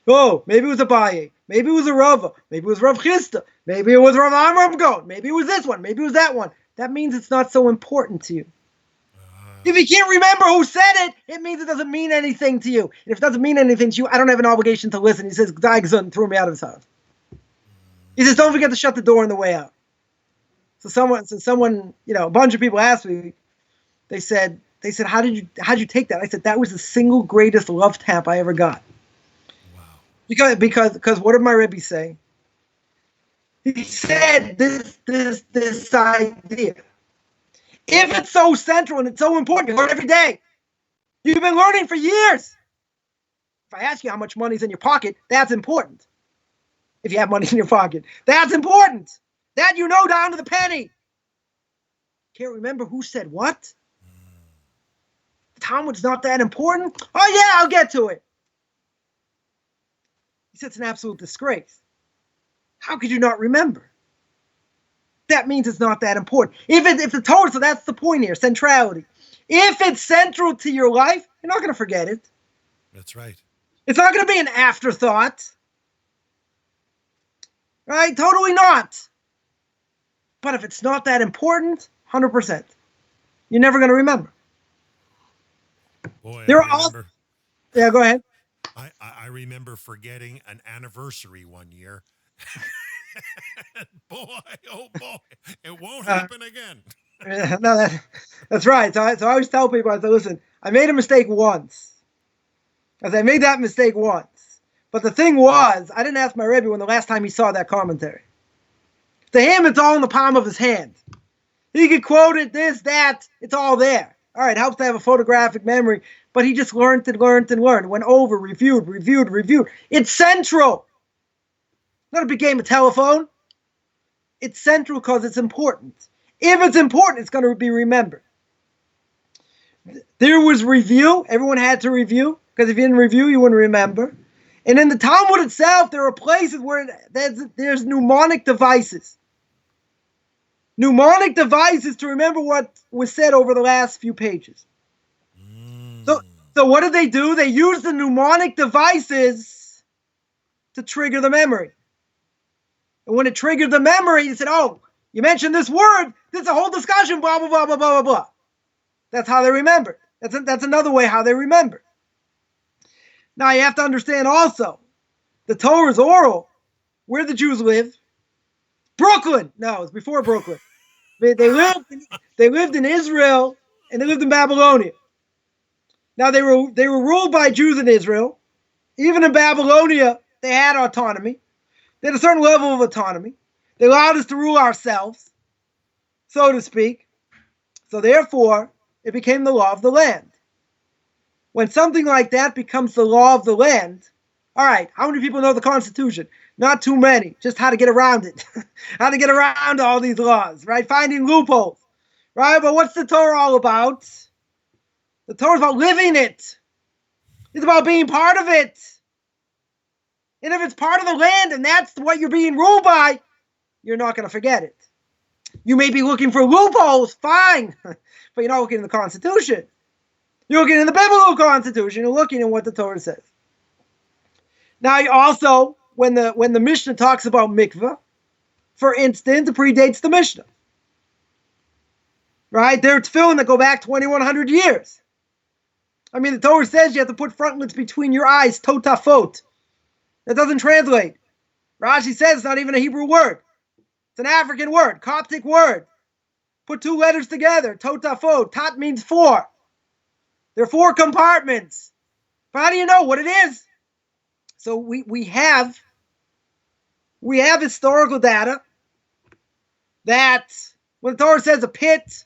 maybe it was Abaye, maybe it was a Rava, maybe it was Rav Chisda, maybe it was Rav Amram Gaon, maybe it was this one, maybe it was that one. That means it's not so important to you. If you can't remember who said it, it means it doesn't mean anything to you. And if it doesn't mean anything to you, I don't have an obligation to listen. He says, G'day threw me out of his house. He says, don't forget to shut the door on the way out. So someone, a bunch of people asked me, they said, how'd you take that? I said, that was the single greatest love tap I ever got. Wow. Because what did my Rebbe say? He said this idea. If it's so central and it's so important, you learn every day. You've been learning for years. If I ask you how much money's in your pocket, that's important. If you have money in your pocket, that's important. That you know down to the penny. Can't remember who said what? The Talmud's not that important? Oh yeah, I'll get to it. He said it's an absolute disgrace. How could you not remember? That means it's not that important. If the Torah, so that's the point here, centrality. If it's central to your life, you're not going to forget it. That's right. It's not going to be an afterthought. Right? Totally not. But if it's not that important, 100%, you're never going to remember. Boy, Yeah, go ahead. I remember forgetting an anniversary one year. Boy, oh boy, it won't happen again. No, that's right. So I always tell people, I say, listen, I made a mistake once. I made that mistake once. But the thing was, I didn't ask my Rebbe when the last time he saw that commentary. To him, it's all in the palm of his hand. He could quote it, this, that, it's all there. All right, helps to have a photographic memory, but he just learned and learned and learned, went over, reviewed. It's central. Not a big game of telephone. It's central because it's important. If it's important, it's going to be remembered. There was review. Everyone had to review, because if you didn't review, you wouldn't remember. And in the Talmud itself, there are places where there's mnemonic devices. Mnemonic devices to remember what was said over the last few pages. So what did they do? They used the mnemonic devices to trigger the memory. And when it triggered the memory, they said, oh, you mentioned this word, there's a whole discussion, blah, blah, blah, blah, blah, blah, blah. That's how they remember. That's another way how they remember. Now you have to understand also, the Torah is oral. Where the Jews live? Brooklyn. No, it's before Brooklyn. They lived in Israel, and they lived in Babylonia. Now they were ruled by Jews in Israel. Even in Babylonia, they had autonomy. They had a certain level of autonomy. They allowed us to rule ourselves, so to speak. So therefore, it became the law of the land. When something like that becomes the law of the land, all right, how many people know the Constitution? Not too many. Just how to get around it. How to get around all these laws, right? Finding loopholes, right? But what's the Torah all about? The Torah is about living it. It's about being part of it. And if it's part of the land and that's what you're being ruled by, you're not going to forget it. You may be looking for loopholes, fine, but you're not looking in the Constitution. You're looking in the biblical Constitution. You're looking at what the Torah says. Now, also, when the Mishnah talks about mikveh, for instance, it predates the Mishnah. Right? There are tefillin that go back 2,100 years. I mean, the Torah says you have to put frontlets between your eyes, totafot. That doesn't translate. Rashi says it's not even a Hebrew word. It's an African word, Coptic word. Put two letters together, totafot. Tot means four. There are four compartments. But how do you know what it is? So we have historical data that when the Torah says a pit,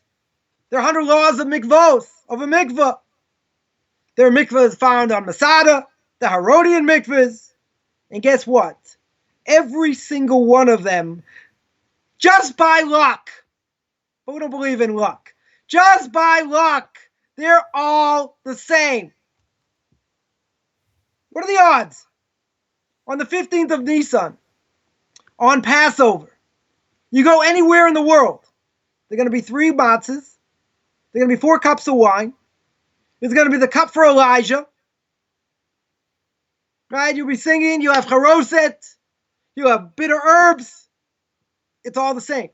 there are 100 laws of mikvos, of a mikvah. There are mikvahs found on Masada, the Herodian mikvahs. And guess what? Every single one of them, just by luck, but we don't believe in luck, just by luck, they're all the same. What are the odds? On the 15th of Nisan, on Passover, you go anywhere in the world, there are going to be 3 matzahs, there are going to be 4 cups of wine, there's going to be the cup for Elijah, right? You'll be singing, you have charoset, you have bitter herbs, it's all the same.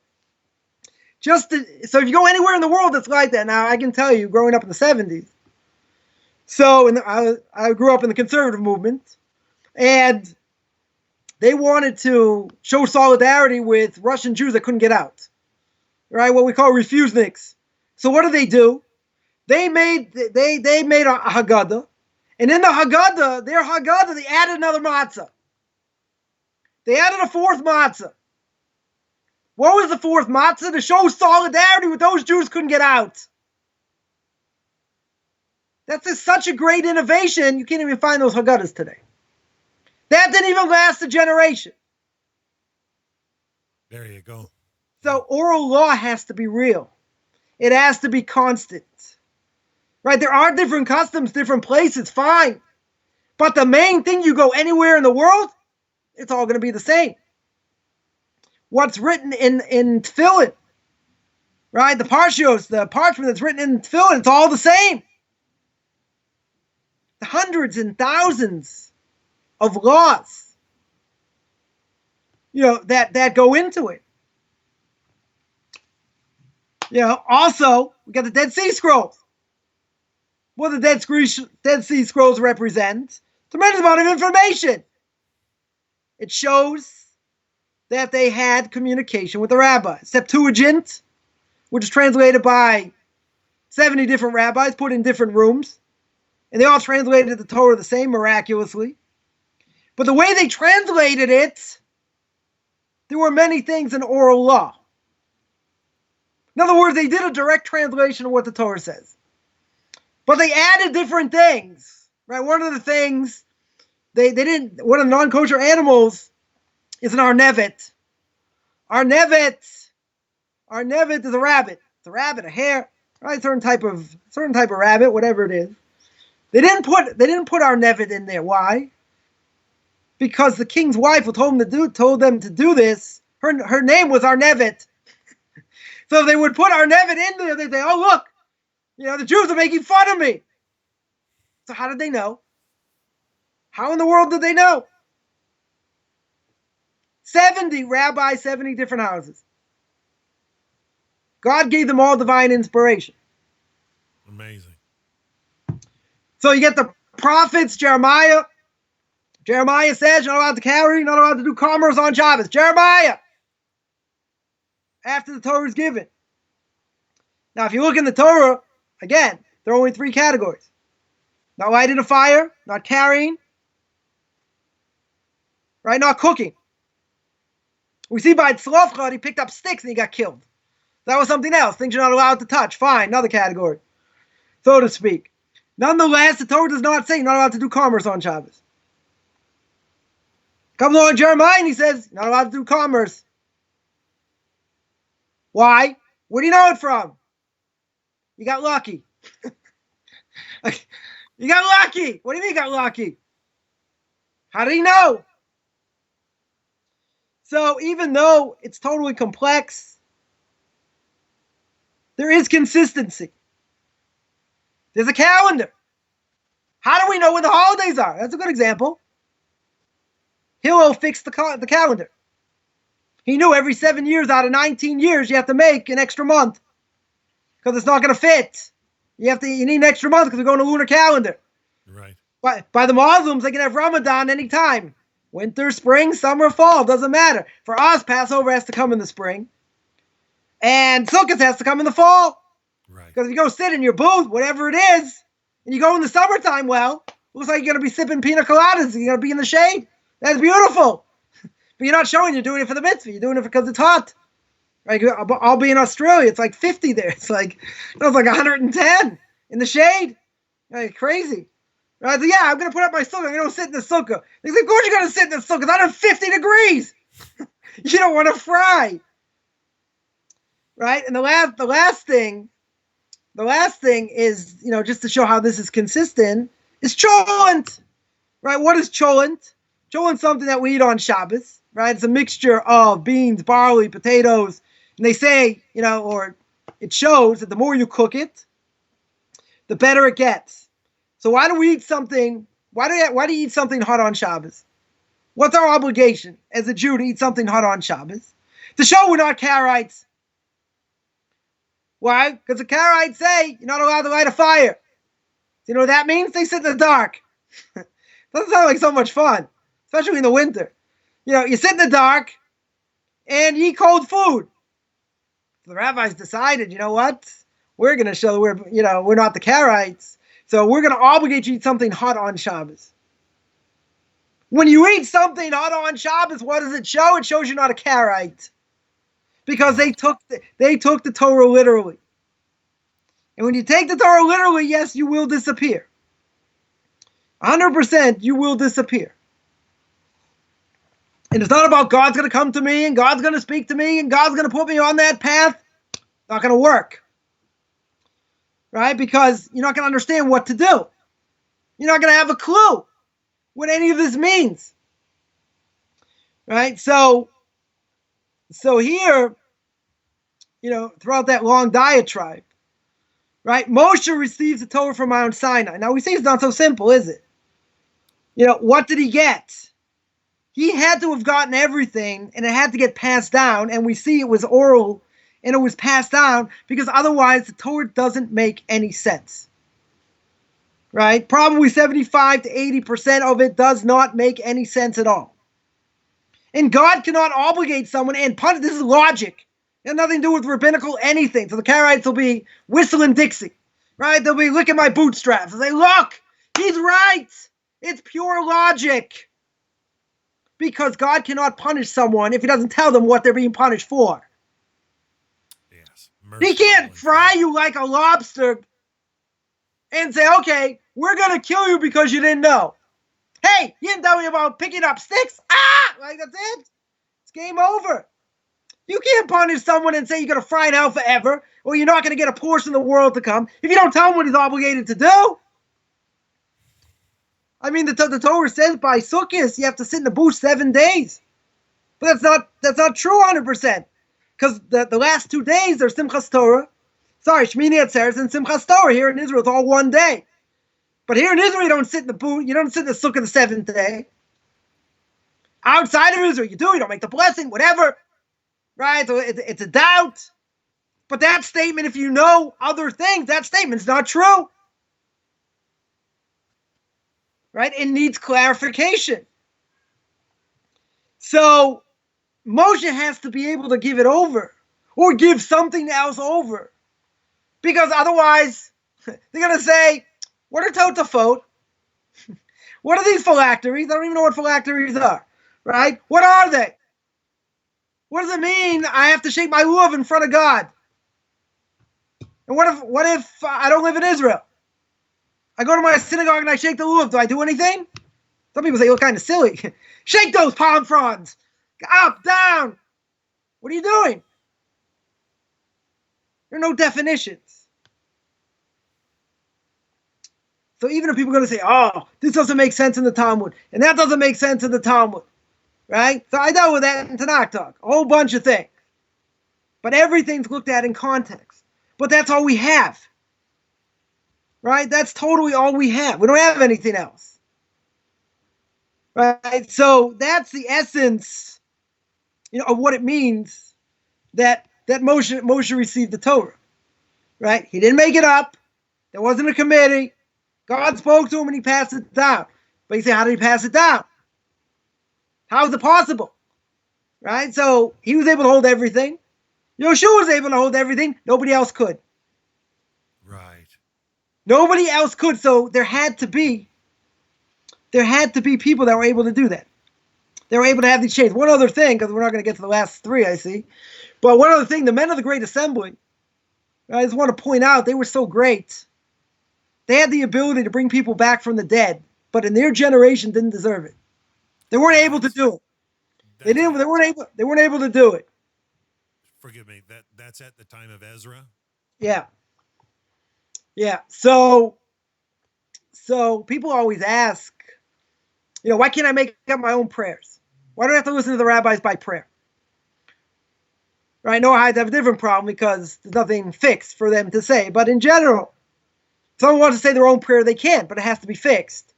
So if you go anywhere in the world that's like that, now I can tell you, growing up in the 70s, I grew up in the conservative movement, and they wanted to show solidarity with Russian Jews that couldn't get out, right? What we call refuseniks. So what do? They made a Haggadah, and in the Haggadah, they added another matzah. They added a 4th matzah. What was the 4th matzah? To show solidarity with those Jews couldn't get out. That's such a great innovation, you can't even find those Haggadahs today. That didn't even last a generation. There you go. So oral law has to be real. It has to be constant. Right? There are different customs, different places, fine. But the main thing, you go anywhere in the world, it's all going to be the same. What's written in tefillin, right? The parshios, the parchment that's written in tefillin, it's all the same. The hundreds and thousands of laws, that go into it. Also, we got the Dead Sea Scrolls. What do the Dead Sea Scrolls represent? Tremendous amount of information. It shows that they had communication with the rabbis. Septuagint, which is translated by 70 different rabbis put in different rooms, and they all translated the Torah the same miraculously. But the way they translated it, there were many things in oral law. In other words, they did a direct translation of what the Torah says. But they added different things, right? One of the things, one of the non-kosher animals is an arnevet. Arnevet is a rabbit. It's a rabbit, a hare, right? Certain type of rabbit, whatever it is. They didn't put arnevet in there. Why? Because the king's wife who told them to do this, her name was Arnevet. So if they would put Arnevet in there, they'd say, oh, look, the Jews are making fun of me. So how did they know? How in the world did they know? 70 rabbis, 70 different houses. God gave them all divine inspiration. Amazing. So you get the prophets, Jeremiah. Jeremiah says you're not allowed to carry, you're not allowed to do commerce on Shabbos. Jeremiah! After the Torah is given. Now, if you look in the Torah, again, there are only 3 categories. Not lighting a fire, not carrying, right? Not cooking. We see by Tzlofchad, he picked up sticks and he got killed. That was something else. Things you're not allowed to touch. Fine, another category, so to speak. Nonetheless, the Torah does not say you're not allowed to do commerce on Shabbos. Comes along Jeremiah and he says, you're not allowed to do commerce. Why? Where do you know it from? You got lucky. You got lucky. What do you mean you got lucky? How did he know? So even though it's totally complex, there is consistency. There's a calendar. How do we know when the holidays are? That's a good example. Hillel fixed the calendar. He knew every 7 years out of 19 years you have to make an extra month because it's not going to fit. You need an extra month because we're going to lunar calendar. Right. By the Muslims, they can have Ramadan anytime. Winter, spring, summer, fall, doesn't matter. For us, Passover has to come in the spring. And Sukkot has to come in the fall. Right. Because if you go sit in your booth, whatever it is, and you go in the summertime, well, looks like you're going to be sipping pina coladas. You're going to be in the shade. That's beautiful. But you're not showing you're doing it for the mitzvah. You're doing it because it's hot. Right? I'll be in Australia. It's like 50 there. It's like 110 in the shade. Like crazy. Right? So, yeah, I'm going to put up my sukkah. I'm going to sit in the sukkah. They say, of course you're going to sit in the sukkah. It's 150 degrees. You don't want to fry. Right? And the last thing is, just to show how this is consistent, is cholent. Right? What is cholent? Cholent is something that we eat on Shabbos. Right? It's a mixture of beans, barley, potatoes. And they say, or it shows that the more you cook it, the better it gets. So why do we eat something? Why do you eat something hot on Shabbos? What's our obligation as a Jew to eat something hot on Shabbos? To show we're not Karaites. Why? Because the Karaites say you're not allowed to light a fire. You know what that means? They sit in the dark. Doesn't sound like so much fun, especially in the winter. You sit in the dark and you eat cold food. The rabbis decided, you know what? We're going to show we're not the Karaites. So we're going to obligate you to eat something hot on Shabbos. When you eat something hot on Shabbos, what does it show? It shows you're not a Karaite. Because they took the Torah literally. And when you take the Torah literally, yes, you will disappear. 100% you will disappear. And it's not about God's going to come to me and God's going to speak to me and God's going to put me on that path. Not going to work. Right? Because you're not going to understand what to do. You're not going to have a clue what any of this means. Right? So here, throughout that long diatribe, right? Moshe receives the Torah from Mount Sinai. Now we say it's not so simple, is it? What did he get? He had to have gotten everything, and it had to get passed down, and we see it was oral, and it was passed down, because otherwise the Torah doesn't make any sense. right? Probably 75 to 80% of it does not make any sense at all. And God cannot obligate someone and punish. This is logic. It has nothing to do with rabbinical anything. So the Karaites will be whistling Dixie, right? They'll be licking my bootstraps and say, look, he's right. It's pure logic. Because God cannot punish someone if he doesn't tell them what they're being punished for. Yes. He can't fry you like a lobster and say, okay, we're going to kill you because you didn't know. Hey, you didn't tell me about picking up sticks? Like that's it. It's game over. You can't punish someone and say you're going to fry in hell forever, or you're not going to get a portion of the world to come if you don't tell him what he's obligated to do. I mean, the Torah says by Sukkot you have to sit in the booth 7 days. But that's not true 100%. Because the last 2 days are Simchas Torah. Sorry, Shmini Atzeres and Simchas Torah. Here in Israel, it's all one day. But here in Israel, you don't sit in the booth. You don't sit in the Sukkah the 7th day. Outside of Israel, you do. You don't make the blessing, whatever. Right? So it's a doubt. But that statement, if you know other things, that statement's not true. Right? It needs clarification. So Moshe has to be able to give it over or give something else over. Because otherwise, they're going to say, what are totafot? What are these phylacteries? I don't even know what phylacteries are. Right? What are they? What does it mean I have to shake my lulav in front of God? And what if I don't live in Israel? I go to my synagogue and I shake the lulav. Do I do anything? Some people say, you look kind of silly. Shake those palm fronds. Up, down. What are you doing? There are no definitions. So even if people are going to say, oh, this doesn't make sense in the Talmud, and that doesn't make sense in the Talmud, right? So I dealt with that in Tanakh Talk, a whole bunch of things. But everything's looked at in context. But that's all we have. Right? That's totally all we have. We don't have anything else. Right? So that's the essence, of what it means that Moshe received the Torah. Right? He didn't make it up. There wasn't a committee. God spoke to him and he passed it down. But you say, how did he pass it down? How is it possible? Right? So he was able to hold everything. Yoshua was able to hold everything. Nobody else could. Right. Nobody else could. So there had to be people that were able to do that. They were able to have these chains. One other thing, because we're not going to get to the last three, I see. But one other thing, the men of the Great Assembly, I just want to point out, they were so great. They had the ability to bring people back from the dead, but in their generation didn't deserve it. They weren't able to do it. They weren't able to do it. Forgive me. That's at the time of Ezra? Yeah. Yeah. So people always ask, why can't I make up my own prayers? Why do I have to listen to the rabbis by prayer? Right? Noahides have a different problem because there's nothing fixed for them to say. But in general, if someone wants to say their own prayer, they can, but it has to be fixed.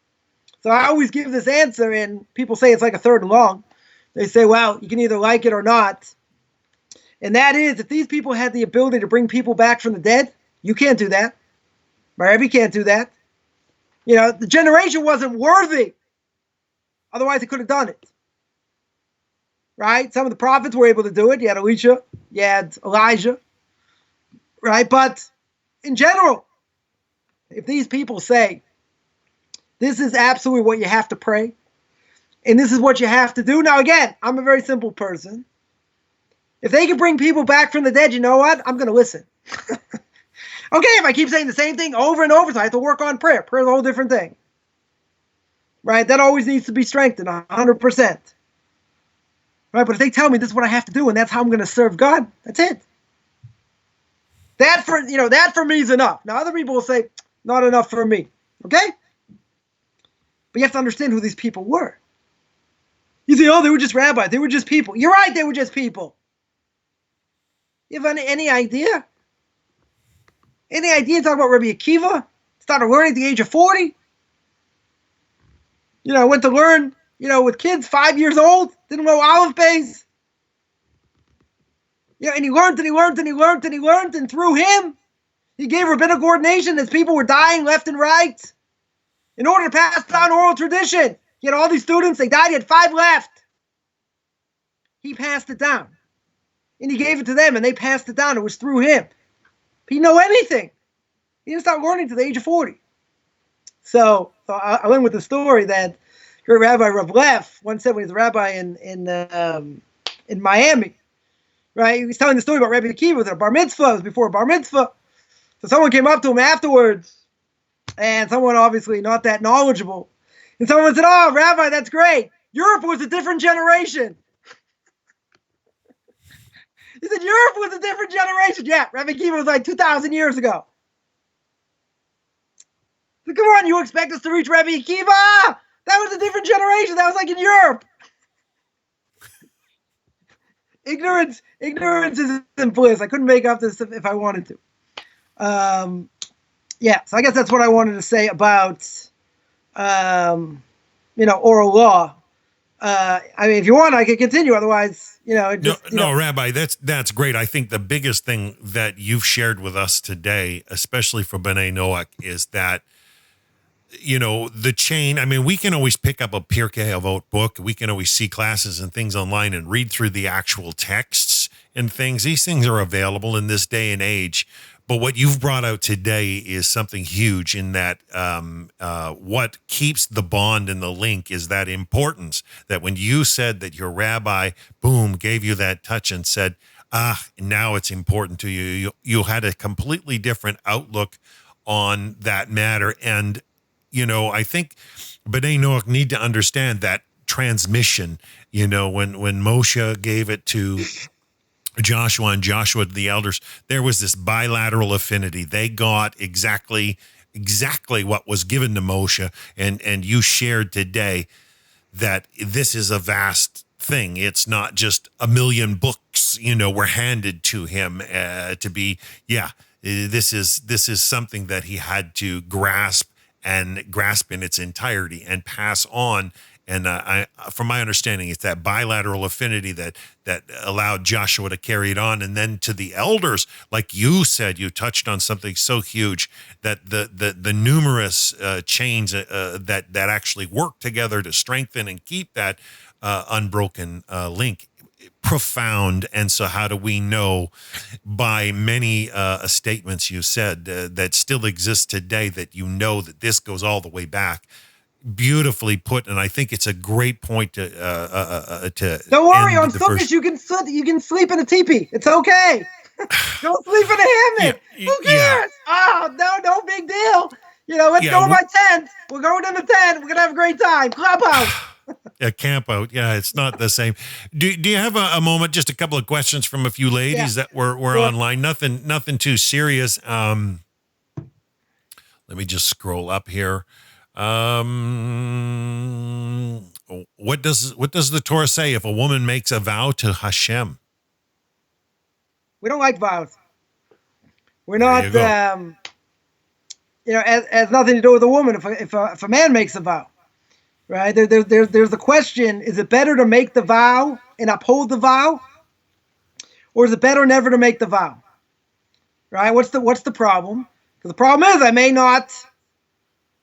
So I always give this answer, and people say it's like a third and long. They say, well, you can either like it or not. And that is, if these people had the ability to bring people back from the dead, you can't do that. Rabbi can't do that. The generation wasn't worthy. Otherwise, it could have done it. Right? Some of the prophets were able to do it. You had Elisha. You had Elijah. Right? But in general, if these people say, this is absolutely what you have to pray, and this is what you have to do. Now, again, I'm a very simple person. If they can bring people back from the dead, you know what? I'm going to listen. Okay, if I keep saying the same thing over and over, so I have to work on prayer. Prayer is a whole different thing. Right? That always needs to be strengthened 100%. Right? But if they tell me this is what I have to do and that's how I'm going to serve God, that's it. That for me is enough. Now other people will say, not enough for me. Okay? But you have to understand who these people were. You say, oh, they were just rabbis. They were just people. You're right, they were just people. You have any idea? Any idea talk about Rabbi Akiva? Started learning at the age of 40. Went to learn, with kids 5 years old. Didn't know olive bays. And he learned and he learned and he learned and he learned. And through him, he gave rabbinic ordination as people were dying left and right. in order to pass down oral tradition. He had all these students, they died, he had 5 left. He passed it down. And he gave it to them, and they passed it down. It was through him. He didn't know anything. He didn't start learning to the age of 40. So I learned with the story that your Rabbi Rav Leff once said when he was a rabbi in Miami, right? He was telling the story about Rabbi Akiva with a bar mitzvah. It was before a bar mitzvah. So someone came up to him afterwards, and someone obviously not that knowledgeable. And someone said, "Oh, Rabbi, that's great. Europe was a different generation." He said, "Europe was a different generation." Yeah, Rabbi Akiva was like 2,000 years ago. So come on, you expect us to reach Rabbi Akiva? That was a different generation. That was like in Europe. Ignorance is bliss. I couldn't make up this if I wanted to. Yeah, so I guess that's what I wanted to say about, oral law. I mean, if you want, I could continue. Otherwise, Rabbi, that's great. I think the biggest thing that you've shared with us today, especially for B'nai Noach, is that, the chain. I mean, we can always pick up a Pirkei Avos book. We can always see classes and things online and read through the actual texts and things. These things are available in this day and age. But what you've brought out today is something huge in that what keeps the bond and the link is that importance that when you said that your rabbi, boom, gave you that touch and said, now it's important to you. You had a completely different outlook on that matter. And, I think B'nai Noach need to understand that transmission, when Moshe gave it to Joshua and Joshua to the elders, there was this bilateral affinity. They got exactly what was given to Moshe, and you shared today that this is a vast thing. It's not just a million books, were handed to him to be. Yeah, this is something that he had to grasp in its entirety and pass on. And from my understanding, it's that bilateral affinity that allowed Joshua to carry it on. And then to the elders, like you said, you touched on something so huge that the numerous chains that actually work together to strengthen and keep that unbroken link. Profound. And so how do we know by many statements you said that still exist today that that this goes all the way back? Beautifully put, and I think it's a great point to don't worry, on Sukkot you can sleep in a teepee. It's okay. Don't sleep in a hammock. Yeah, who cares? Yeah. Oh, no big deal. Let's go to my tent. We're going in the tent. We're gonna have a great time. Clubhouse. A camp out. Yeah, it's not the same. Do you have a moment? Just a couple of questions from a few ladies that were online. Nothing too serious. Let me just scroll up here. What does the Torah say if a woman makes a vow to Hashem? We don't like vows. We're not. It has nothing to do with a woman. If a man makes a vow, right? There's the question: is it better to make the vow and uphold the vow, or is it better never to make the vow? Right? What's the problem? Because the problem is I may not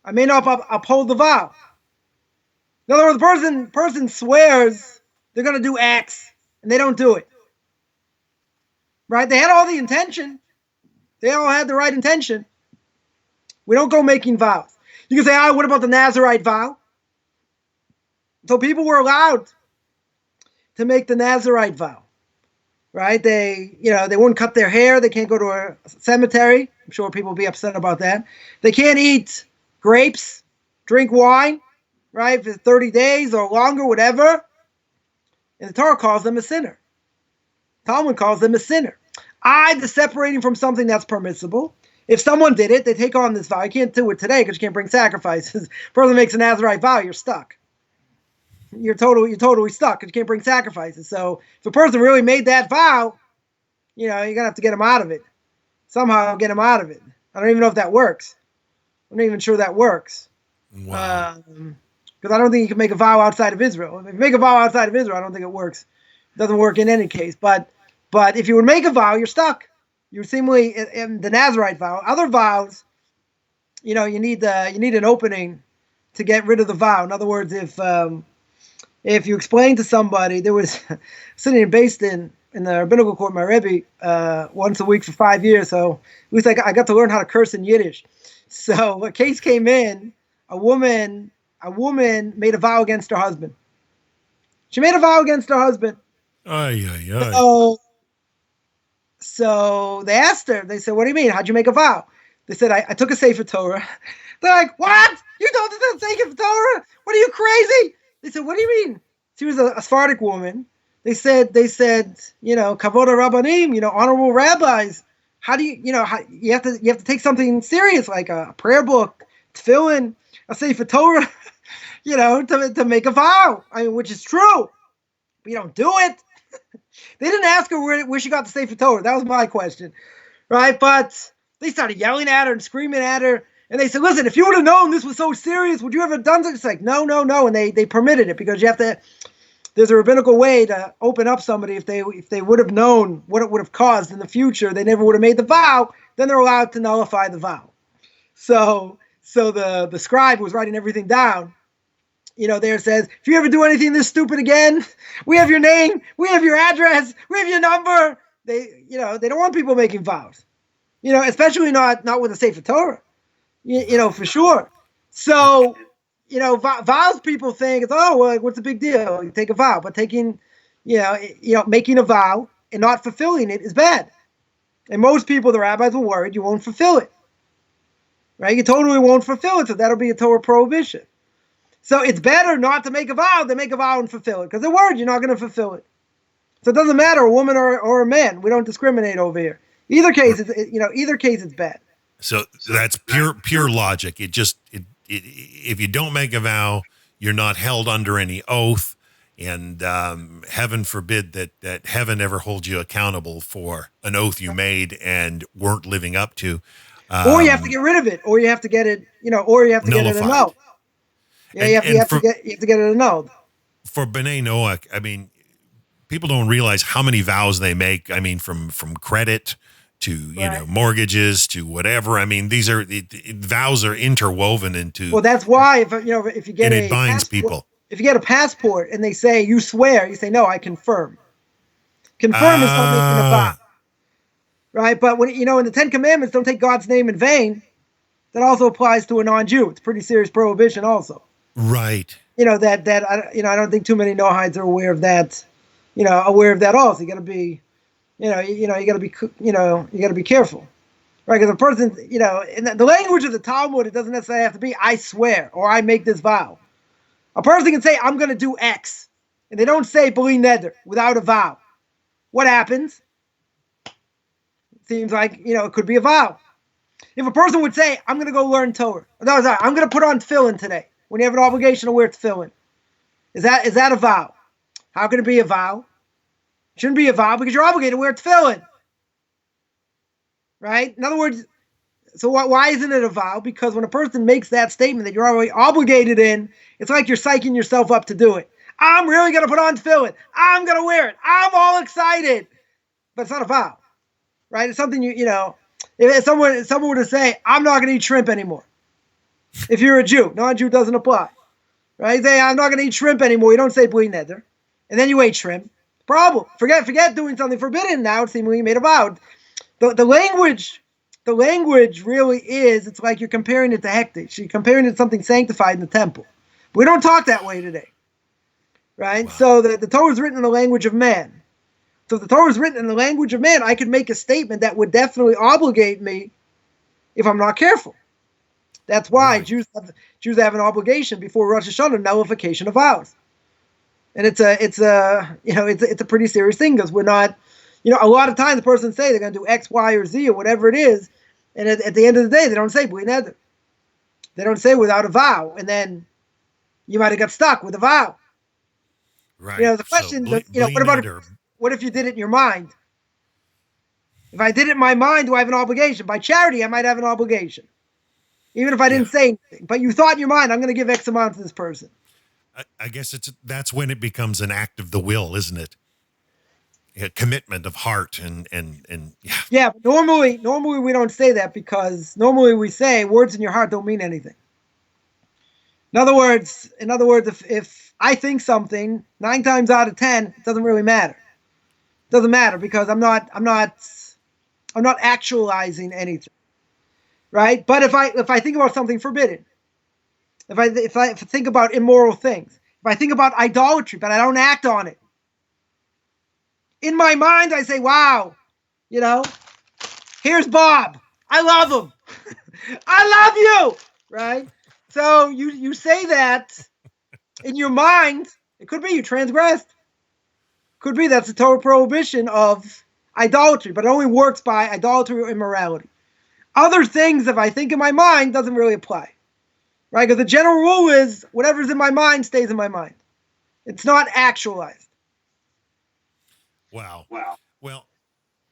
uphold the vow. In other words, the person swears they're going to do X, and they don't do it. Right? They had all the intention. They all had the right intention. We don't go making vows. You can say, what about the Nazirite vow? So people were allowed to make the Nazirite vow. Right? They wouldn't cut their hair. They can't go to a cemetery. I'm sure people will be upset about that. They can't eat grapes, drink wine, right, for 30 days or longer, whatever. And the Torah calls them a sinner. Talmud calls them a sinner. The separating from something that's permissible. If someone did it, they take on this vow. You can't do it today because you can't bring sacrifices. Person makes a Nazirite vow, you're stuck. You're totally stuck because you can't bring sacrifices. So if a person really made that vow, you're going to have to get him out of it. Somehow get him out of it. I don't even know if that works. I'm not even sure that works. Wow. Because I don't think you can make a vow outside of Israel. If you make a vow outside of Israel, I don't think it works. It doesn't work in any case. But if you would make a vow, you're stuck. You're seemingly in the Nazirite vow. Other vows, you need an opening to get rid of the vow. In other words, if you explain to somebody, there was sitting based in the rabbinical court, my Rebbe, once a week for 5 years. So it was like I got to learn how to curse in Yiddish. So a case came in, a woman made a vow against her husband. She made a vow against her husband. Ay, ay, ay. So they asked her, they said, what do you mean? How'd you make a vow? They said, I took a Sefer Torah. They're like, what? You told us to take a Torah? What are you, crazy? They said, what do you mean? She was a Sephardic woman. They said, you know, Kavod Rabbanim, you know, honorable rabbis. How do you, you know, you have to take something serious like a prayer book, tefillin, a Sefer Torah, you know, to make a vow. I mean, which is true. But you don't do it. They didn't ask her where she got the Sefer Torah. That was my question, right? But they started yelling at her and screaming at her. And they said, listen, if you would have known this was so serious, would you ever have done it? It's like, no. And they permitted it because you have to, there's a rabbinical way to open up somebody if they would have known what it would have caused in the future, they never would have made the vow, then they're allowed to nullify the vow. So the scribe was writing everything down. You know, there says, if you ever do anything this stupid again, we have your name, we have your address, we have your number. They don't want people making vows. You know, especially not with a Sefer Torah. You know, for sure. So, you know, vows, people think it's, oh, well, what's the big deal? You take a vow, but taking, making a vow and not fulfilling it is bad. And most people, the rabbis, were worried you won't fulfill it, right? You totally won't fulfill it, so that'll be a Torah prohibition. So it's better not to make a vow than make a vow and fulfill it, because they're worried you're not going to fulfill it. So it doesn't matter, a woman or a man. We don't discriminate over here. Either case, it's bad. So that's pure logic. If you don't make a vow, you're not held under any oath, and heaven forbid that heaven ever holds you accountable for an oath you made and weren't living up to. Or you have to get rid of it, or you have to get it, or you have to nullified. Get it annulled. Yeah, you have to get it annulled. For B'nai Noach, I mean, people don't realize how many vows they make. I mean, from credit to mortgages to whatever. I mean, vows are interwoven into. Well, that's why if you get and it binds people. If you get a passport and they say you swear, you say no, I confirm. Confirm is not making a vow, right? But when in the Ten Commandments, don't take God's name in vain. That also applies to a non-Jew. It's a pretty serious prohibition, also. Right. I don't think too many Noahides are aware of that. Aware of that also. You got to be. You got to be careful, right? Because a person, in the language of the Talmud, it doesn't necessarily have to be "I swear" or "I make this vow." A person can say, "I'm going to do X," and they don't say "B'li neder" without a vow. What happens? It seems like it could be a vow. If a person would say, "I'm going to go learn Torah," I'm going to put on tefillin today, when you have an obligation to wear tefillin, is that a vow? How can it be a vow? Shouldn't be a vow because you're obligated to wear tefillin, right? In other words, so why isn't it a vow? Because when a person makes that statement that you're already obligated in, it's like you're psyching yourself up to do it. I'm really going to put on tefillin. I'm going to wear it. I'm all excited. But it's not a vow, right? It's something if someone were to say, I'm not going to eat shrimp anymore. If you're a Jew, non-Jew doesn't apply, right? You say, I'm not going to eat shrimp anymore. You don't say b'li neder. And then you ate shrimp. Problem. Forget doing something forbidden. Now it's seemingly made a vow. The language really is. It's like you're comparing it to hektish. You're comparing it to something sanctified in the temple. We don't talk that way today, right? Wow. So the Torah is written in the language of man. So if the Torah is written in the language of man, I could make a statement that would definitely obligate me if I'm not careful. That's why right. Jews have an obligation before Rosh Hashanah, nullification of vows. And it's a pretty serious thing because we're not, a lot of times the person say they're going to do X, Y, or Z or whatever it is, and at the end of the day they don't say b'li neder. They don't say without a vow, and then you might have got stuck with a vow. Right. The question, what if you did it in your mind? If I did it in my mind, do I have an obligation? By charity, I might have an obligation, even if I didn't say anything. But you thought in your mind, I'm going to give X amount to this person. I guess that's when it becomes an act of the will, isn't it? A commitment of heart and yeah. Yeah, but normally we don't say that because normally we say words in your heart don't mean anything. In other words, if I think something 9 times out of 10, it doesn't really matter. It doesn't matter because I'm not actualizing anything, right? But if I think about something forbidden, if I think about immoral things, if I think about idolatry, but I don't act on it, in my mind I say, "Wow, here's Bob. I love him. I love you," right? So you say that in your mind. It could be you transgressed. Could be that's a Torah prohibition of idolatry, but it only works by idolatry or immorality. Other things, if I think in my mind, doesn't really apply, right? Because the general rule is whatever's in my mind stays in my mind. It's not actualized. Wow. Well,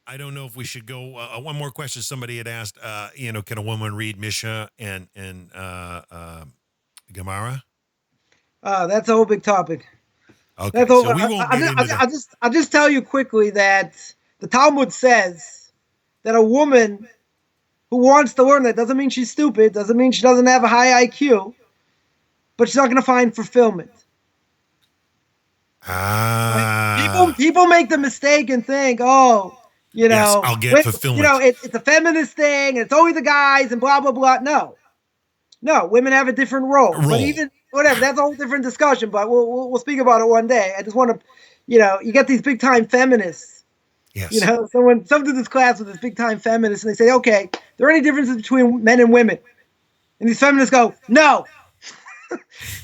I don't know if we should go. One more question. Somebody had asked, can a woman read Mishnah and Gemara? That's a whole big topic. Okay, so we won't get into that. I'll just tell you quickly that the Talmud says that a woman who wants to learn that doesn't mean she's stupid, doesn't mean she doesn't have a high IQ, but she's not going to find fulfillment. Right? People make the mistake and think, I'll get fulfillment. It's a feminist thing, and it's only the guys, and blah blah blah. No, women have a different role. But even whatever, that's a whole different discussion. But we'll speak about it one day. I just want to, you get these big time feminists. Yes. Someone to this class with this big time feminist, and they say, okay, there are any differences between men and women? And these feminists go, no.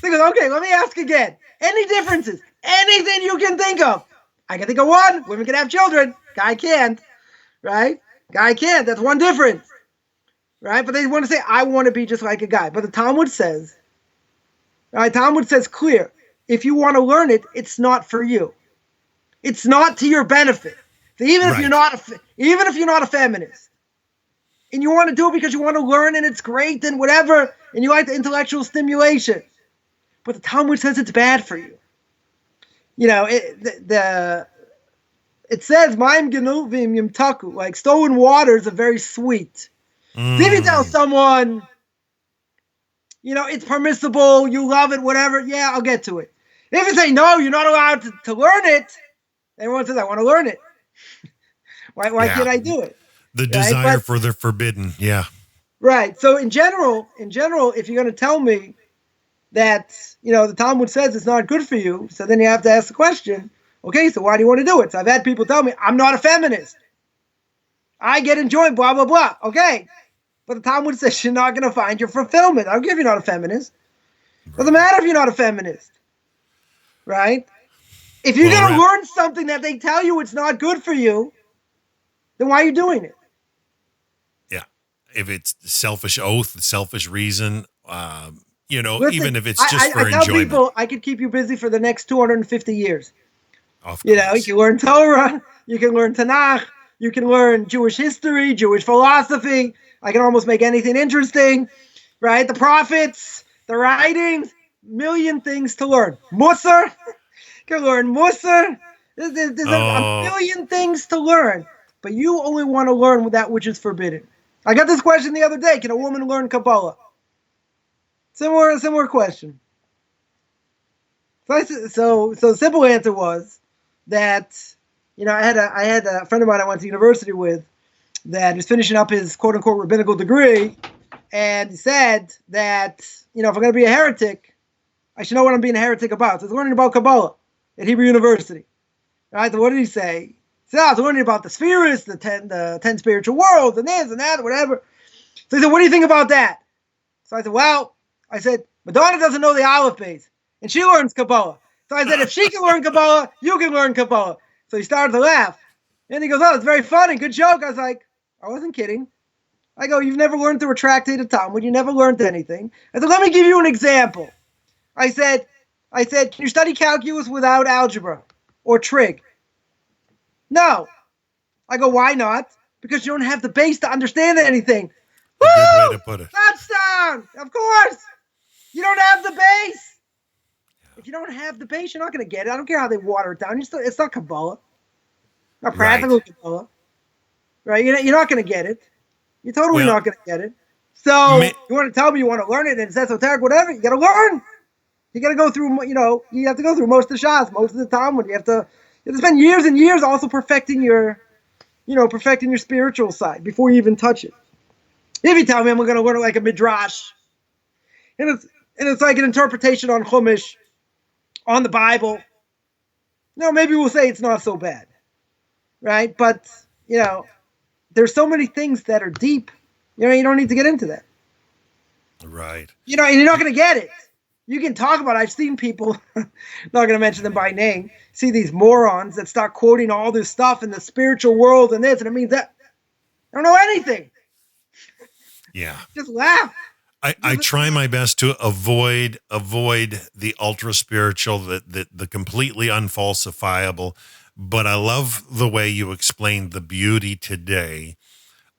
They go, okay, let me ask again. Any differences? Anything you can think of? I can think of one. Women can have children. Guy can't. Right? Guy can't. That's one difference. Right? But they want to say, I want to be just like a guy. But the Talmud says, right? Talmud says clear. If you want to learn it, it's not for you. It's not to your benefit. So even if you're not a feminist, and you want to do it because you want to learn and it's great and whatever, and you like the intellectual stimulation, but the Talmud says it's bad for you. It says "Ma'im genuvim yimtaku," like stolen waters are very sweet. So if you tell someone, it's permissible, you love it, whatever, yeah, I'll get to it. If you say no, you're not allowed to learn it, everyone says, I want to learn it. Why can't I do it? The desire for the forbidden, yeah. Right. So in general, if you're going to tell me that, the Talmud says it's not good for you, so then you have to ask the question, okay, so why do you want to do it? So I've had people tell me, I'm not a feminist. I get enjoyed, blah, blah, blah. Okay. But the Talmud says you're not going to find your fulfillment. I don't care if you're not a feminist. Doesn't matter if you're not a feminist. Right? If you're going to learn something that they tell you it's not good for you, then why are you doing it? Yeah. If it's selfish oath, selfish reason, listen, even if it's just for I tell enjoyment. People, I could keep you busy for the next 250 years. Of course. You can learn Torah, you can learn Tanakh, you can learn Jewish history, Jewish philosophy. I can almost make anything interesting, right? The prophets, the writings, million things to learn. Musar, you can learn Musar. There's a million things to learn, but you only want to learn that which is forbidden. I got this question the other day. Can a woman learn Kabbalah? Similar question. So the simple answer was that, I had a friend of mine I went to university with that was finishing up his quote-unquote rabbinical degree, and he said that, if I'm going to be a heretic, I should know what I'm being a heretic about. So I was learning about Kabbalah at Hebrew University. Right? So what did he say? He said, I was learning about the spheres, the 10 spiritual worlds, and this and that, whatever. So he said, what do you think about that? So I said, Madonna doesn't know the Aleph base, and she learns Kabbalah. So I said, if she can learn Kabbalah, you can learn Kabbalah. So he started to laugh. And he goes, it's very funny, good joke. I was like, I wasn't kidding. I go, you've never learned through a tractate of Talmud. You never learned anything. I said, let me give you an example. I said, can you study calculus without algebra or trig? No. I go, why not? Because you don't have the base to understand anything. A good way to put it. Touchdown! Of course. You don't have the base. If you don't have the base, you're not going to get it. I don't care how they water it down. It's not Kabbalah. Not practical Kabbalah. Right? You're not going to get it. You're totally not going to get it. So you want to tell me you want to learn it and it's esoteric, whatever, you got to learn. You got to go through, you have to go through most of the shots, most of the time when you have to spend years and years also perfecting your spiritual side before you even touch it. If you tell me I'm going to learn like a midrash, and it's like an interpretation on Chumash, on the Bible, maybe we'll say it's not so bad, right? But, there's so many things that are deep, you don't need to get into that. Right. And you're not going to get it. You can talk about it. I've seen people, not going to mention them by name, see these morons that start quoting all this stuff in the spiritual world and this, and it means that I don't know anything. Yeah. Just laugh. I try my best to avoid the ultra spiritual, the completely unfalsifiable, but I love the way you explained the beauty today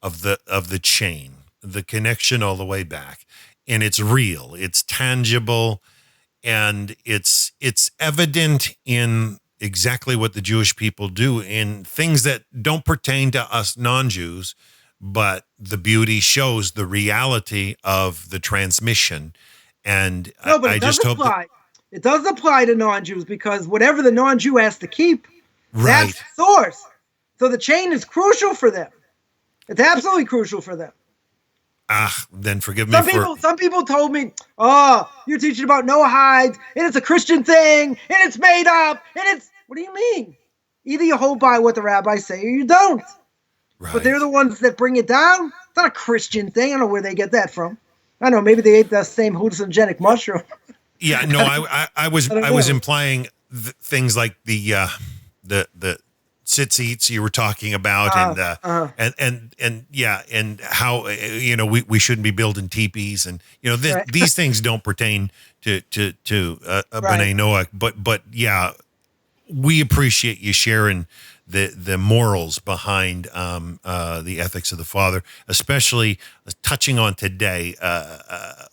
of the chain, the connection all the way back. And it's real, it's tangible, and it's evident in exactly what the Jewish people do in things that don't pertain to us non-Jews, but the beauty shows the reality of the transmission. And no, but I just hope that it does apply to non-Jews, because whatever the non-Jew has to keep, right. That's the source. So the chain is crucial for them. It's absolutely crucial for them. Then forgive me Some people told me, oh, you're teaching about Noahides, and it's a Christian thing, and it's made up, and it's, what do you mean? Either you hold by what the rabbis say or you don't. Right. But they're the ones that bring it down. It's not a Christian thing. I don't know where they get that from. I don't know, maybe they ate the same hallucinogenic mushroom. Yeah, no, I was implying things like the tzitzits you were talking about, and how we shouldn't be building teepees, and right. These things don't pertain to B'nai Noach, but yeah, we appreciate you sharing the morals behind the ethics of the Father, especially touching on today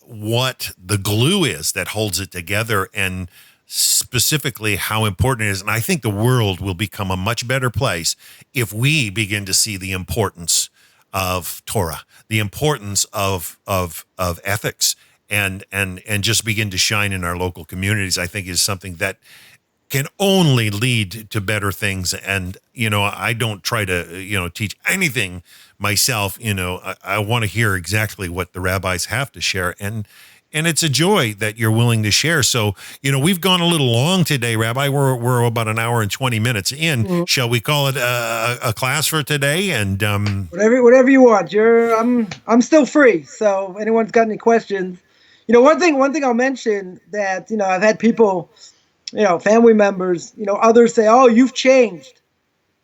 what the glue is that holds it together, and specifically how important it is. And I think the world will become a much better place if we begin to see the importance of Torah, the importance of ethics, and just begin to shine in our local communities. I think is something that can only lead to better things. And, I don't try to, teach anything myself. I want to hear exactly what the rabbis have to share. And it's a joy that you're willing to share. So, we've gone a little long today, Rabbi. We're about an hour and 20 minutes in. Mm-hmm. Shall we call it a class for today? And whatever you want. I'm still free. So if anyone's got any questions, one thing I'll mention that I've had people, family members, others say, "Oh, you've changed.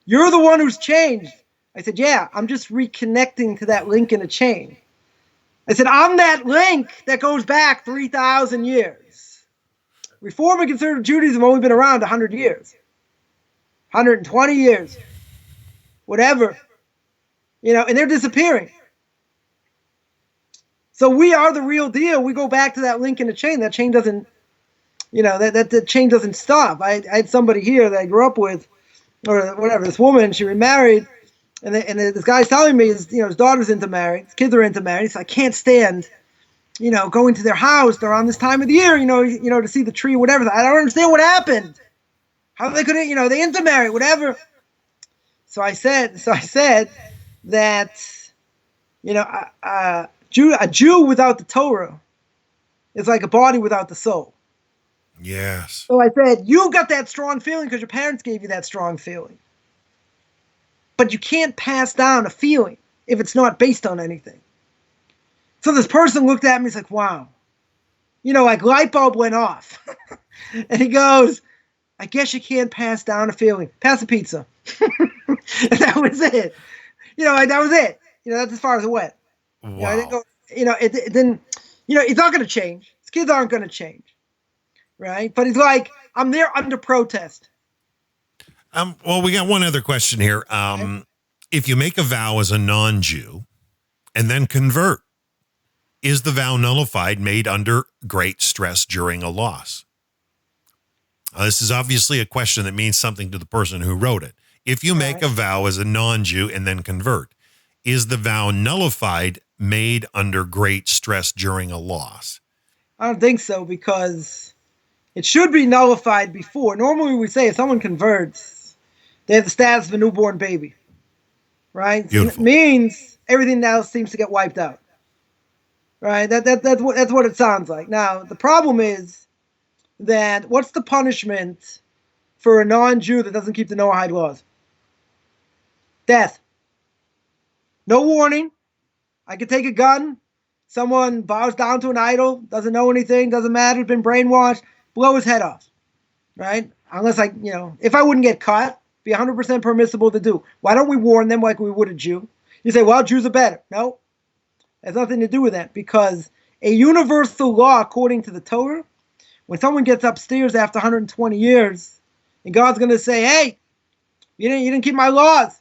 You're the one who's changed." I said, "Yeah, I'm just reconnecting to that link in a chain." I said, I'm that link that goes back 3,000 years. Reform and conservative Judaism have only been around 100 years, 120 years, whatever, and they're disappearing. So we are the real deal. We go back to that link in the chain. That chain doesn't, that chain doesn't stop. I had somebody here that I grew up with, or whatever, this woman, she remarried. And this guy's telling me his daughter's into marriage, his kids are into marriage. So I can't stand, going to their house around this time of the year, to see the tree, whatever. I don't understand what happened. How they couldn't, they intermarry, whatever. So I said that, a Jew without the Torah is like a body without the soul. Yes. So I said, you got that strong feeling because your parents gave you that strong feeling. But you can't pass down a feeling if it's not based on anything. So this person looked at me, he's like, wow. Like light bulb went off. And he goes, I guess you can't pass down a feeling. Pass a pizza. And that was it. That was it. That's as far as it went. Wow. I didn't go, it didn't, it's not going to change. His kids aren't going to change. Right? But he's like, I'm there under protest. Well, we got one other question here. If you make a vow as a non-Jew and then convert, is the vow nullified, made under great stress during a loss? This is obviously a question that means something to the person who wrote it. If you make a vow as a non-Jew and then convert, is the vow nullified, made under great stress during a loss? I don't think so, because It should be nullified before. Normally we say if someone converts, they have the status of a newborn baby, right? So it Beautiful. means everything else seems to get wiped out, right? That's what it sounds like. Now, the problem is that what's the punishment for a non-Jew that doesn't keep the Noahide laws? Death. No warning. I could take a gun. Someone bows down to an idol, doesn't know anything, doesn't matter, been brainwashed, blow his head off, right? Unless if I wouldn't get caught, be 100% permissible to do. Why don't we warn them like we would a Jew? You say, well, Jews are better. No, it has nothing to do with that, because a universal law, according to the Torah, when someone gets upstairs after 120 years, and God's going to say, hey, you didn't keep my laws.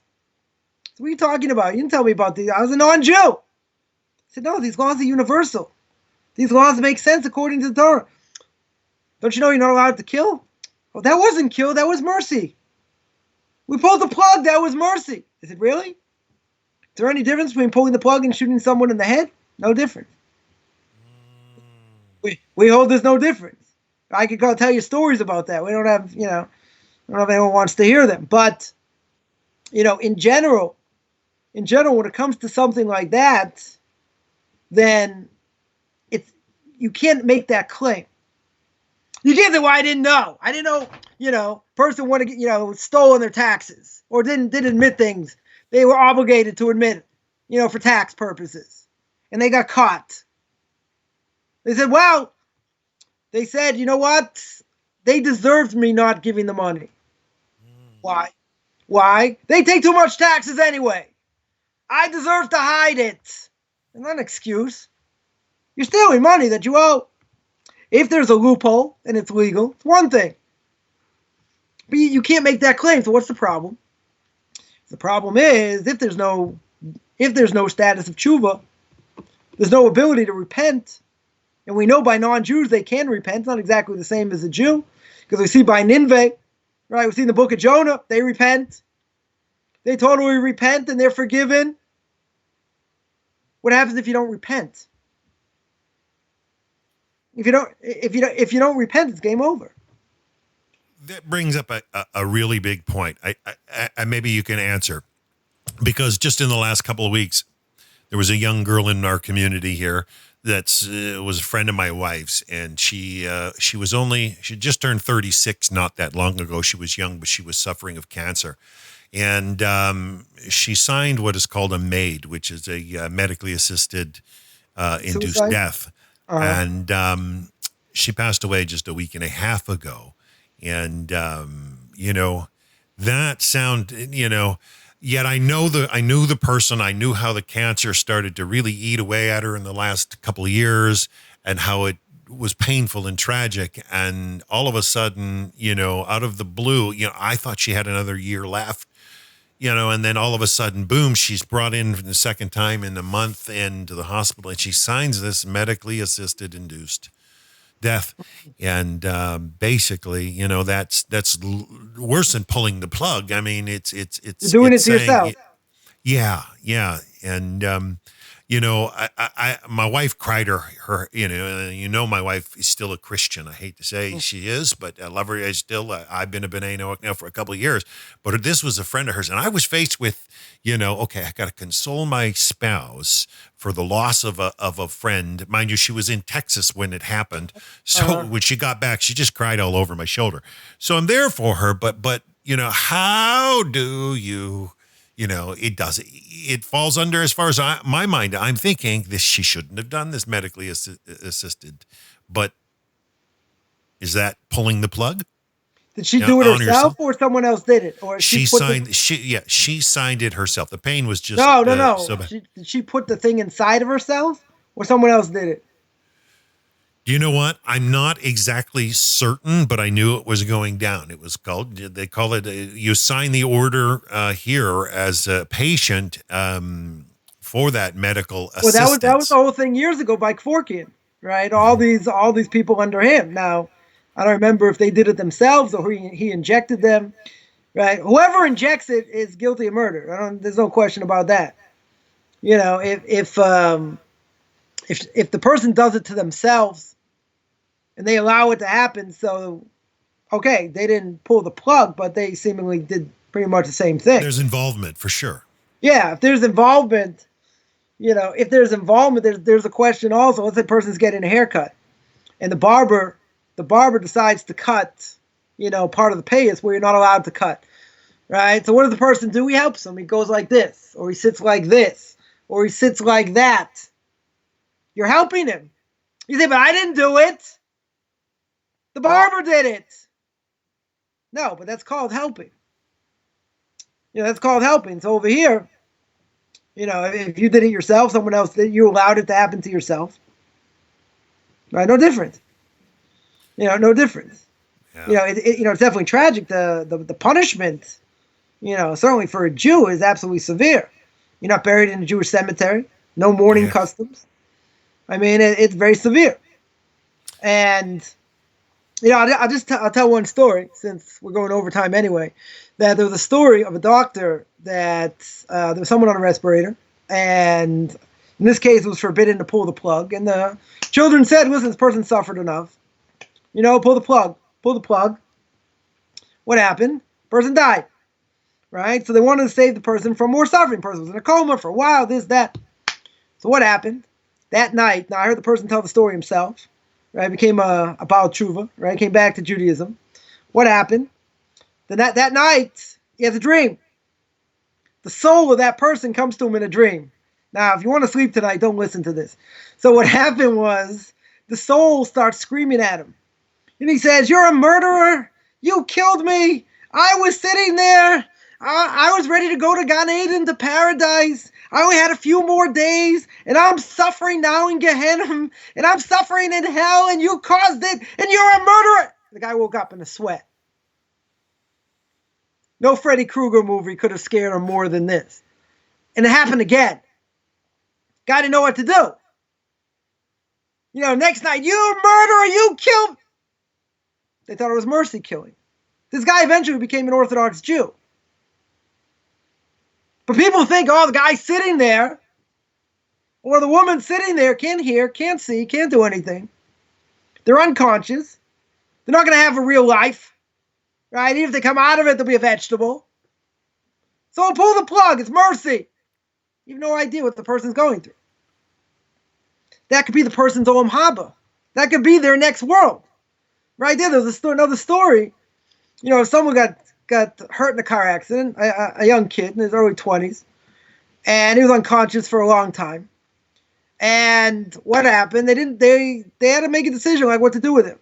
So what are you talking about? You didn't tell me about these. I was a non-Jew. I said, no, these laws are universal. These laws make sense according to the Torah. Don't you know you're not allowed to kill? Well, that wasn't kill, that was mercy. We pulled the plug, that was mercy. I said, really? Is there any difference between pulling the plug and shooting someone in the head? No difference. We hold there's no difference. I could go tell you stories about that. We don't have, I don't know if anyone wants to hear them. But, in general, when it comes to something like that, then you can't make that claim. You can't say, well, I didn't know. I didn't know, person wanted to get, stolen their taxes or didn't admit things they were obligated to admit, for tax purposes. And they got caught. They said, well, you know what? They deserved me not giving the money. Why? They take too much taxes anyway. I deserve to hide it. It's not an excuse. You're stealing money that you owe. If there's a loophole and it's legal, it's one thing. But you can't make that claim. So what's the problem? The problem is if there's no status of tshuva, there's no ability to repent. And we know by non-Jews they can repent. It's not exactly the same as a Jew. Because we see by Nineveh, right? We see in the book of Jonah, they repent. They totally repent and they're forgiven. What happens if you don't repent? If you don't repent, it's game over. That brings up a really big point. I maybe you can answer, because just in the last couple of weeks, there was a young girl in our community here that was a friend of my wife's, and she just turned 36 not that long ago. She was young, but she was suffering of cancer, and she signed what is called a MAID, which is a medically assisted induced Suicide? death. And she passed away just a week and a half ago. And, that sound, yet I knew the person, I knew how the cancer started to really eat away at her in the last couple of years and how it was painful and tragic. And all of a sudden, out of the blue, I thought she had another year left. And then all of a sudden, boom, she's brought in for the second time in a month into the hospital, and she signs this medically assisted induced death. And basically, that's worse than pulling the plug. I mean, it's You're doing it's it to saying, yourself. yeah. And, my wife cried her, my wife is still a Christian. I hate to say she is, but I love her. I've been a B'nai Noach now for a couple of years, but this was a friend of hers. And I was faced with, okay, I got to console my spouse for the loss of a friend. Mind you, she was in Texas when it happened. So when she got back, she just cried all over my shoulder. So I'm there for her, but how do you, it falls under, as far as my mind, I'm thinking this, she shouldn't have done this medically assisted, but is that pulling the plug? Did she do it herself or someone else did it? Or she signed it herself. The pain was just no. So bad. Did she put the thing inside of herself or someone else did it? You know what? I'm not exactly certain, but I knew it was going down. It was called, they call it, you sign the order here as a patient for that medical assistance. Well, that was the whole thing years ago by Kevorkian, right? All these people under him. Now, I don't remember if they did it themselves or he injected them, right? Whoever injects it is guilty of murder. There's no question about that. If the person does it to themselves, and they allow it to happen. So, okay, they didn't pull the plug, but they seemingly did pretty much the same thing. There's involvement for sure. Yeah, if there's involvement, there's a question also. Let's say a person's getting a haircut, and the barber decides to cut, part of the payas where you're not allowed to cut, right? So what does the person do? He helps him. He goes like this, or he sits like this, or he sits like that. You're helping him. You say, but I didn't do it. The barber did it. No, but that's called helping. That's called helping. So over here, if you did it yourself, someone else did, you allowed it to happen to yourself. Right? No difference. No difference. Yeah. It's definitely tragic. The punishment, certainly for a Jew is absolutely severe. You're not buried in a Jewish cemetery. No mourning customs. I mean, it's very severe. And, I'll tell one story, since we're going over time anyway, that there was a story of a doctor that there was someone on a respirator, and in this case it was forbidden to pull the plug, and the children said, listen, this person suffered enough. Pull the plug. What happened? Person died, right? So they wanted to save the person from more suffering. The person was in a coma for a while, this, that. So what happened? That night, now I heard the person tell the story himself, right? Became a Baal Tshuva, right? Came back to Judaism. What happened? Then that night, he has a dream. The soul of that person comes to him in a dream. Now, if you want to sleep tonight, don't listen to this. So what happened was, the soul starts screaming at him. And he says, you're a murderer. You killed me. I was sitting there. I was ready to go to Gan Eden, to paradise. I only had a few more days, and I'm suffering now in Gehenna, and I'm suffering in hell, and you caused it, and you're a murderer. The guy woke up in a sweat. No Freddy Krueger movie could have scared him more than this. And it happened again. Guy didn't know what to do. Next night, you murderer, you killed. They thought it was mercy killing. This guy eventually became an Orthodox Jew. But people think, the guy sitting there, or the woman sitting there, can't hear, can't see, can't do anything. They're unconscious. They're not going to have a real life. Right? Even if they come out of it, they'll be a vegetable. So pull the plug. It's mercy. You have no idea what the person's going through. That could be the person's Olam Haba. That could be their next world. Right there, there's another story. Someone got hurt in a car accident, a young kid in his early 20s, and he was unconscious for a long time. And what happened? They had to make a decision like what to do with him.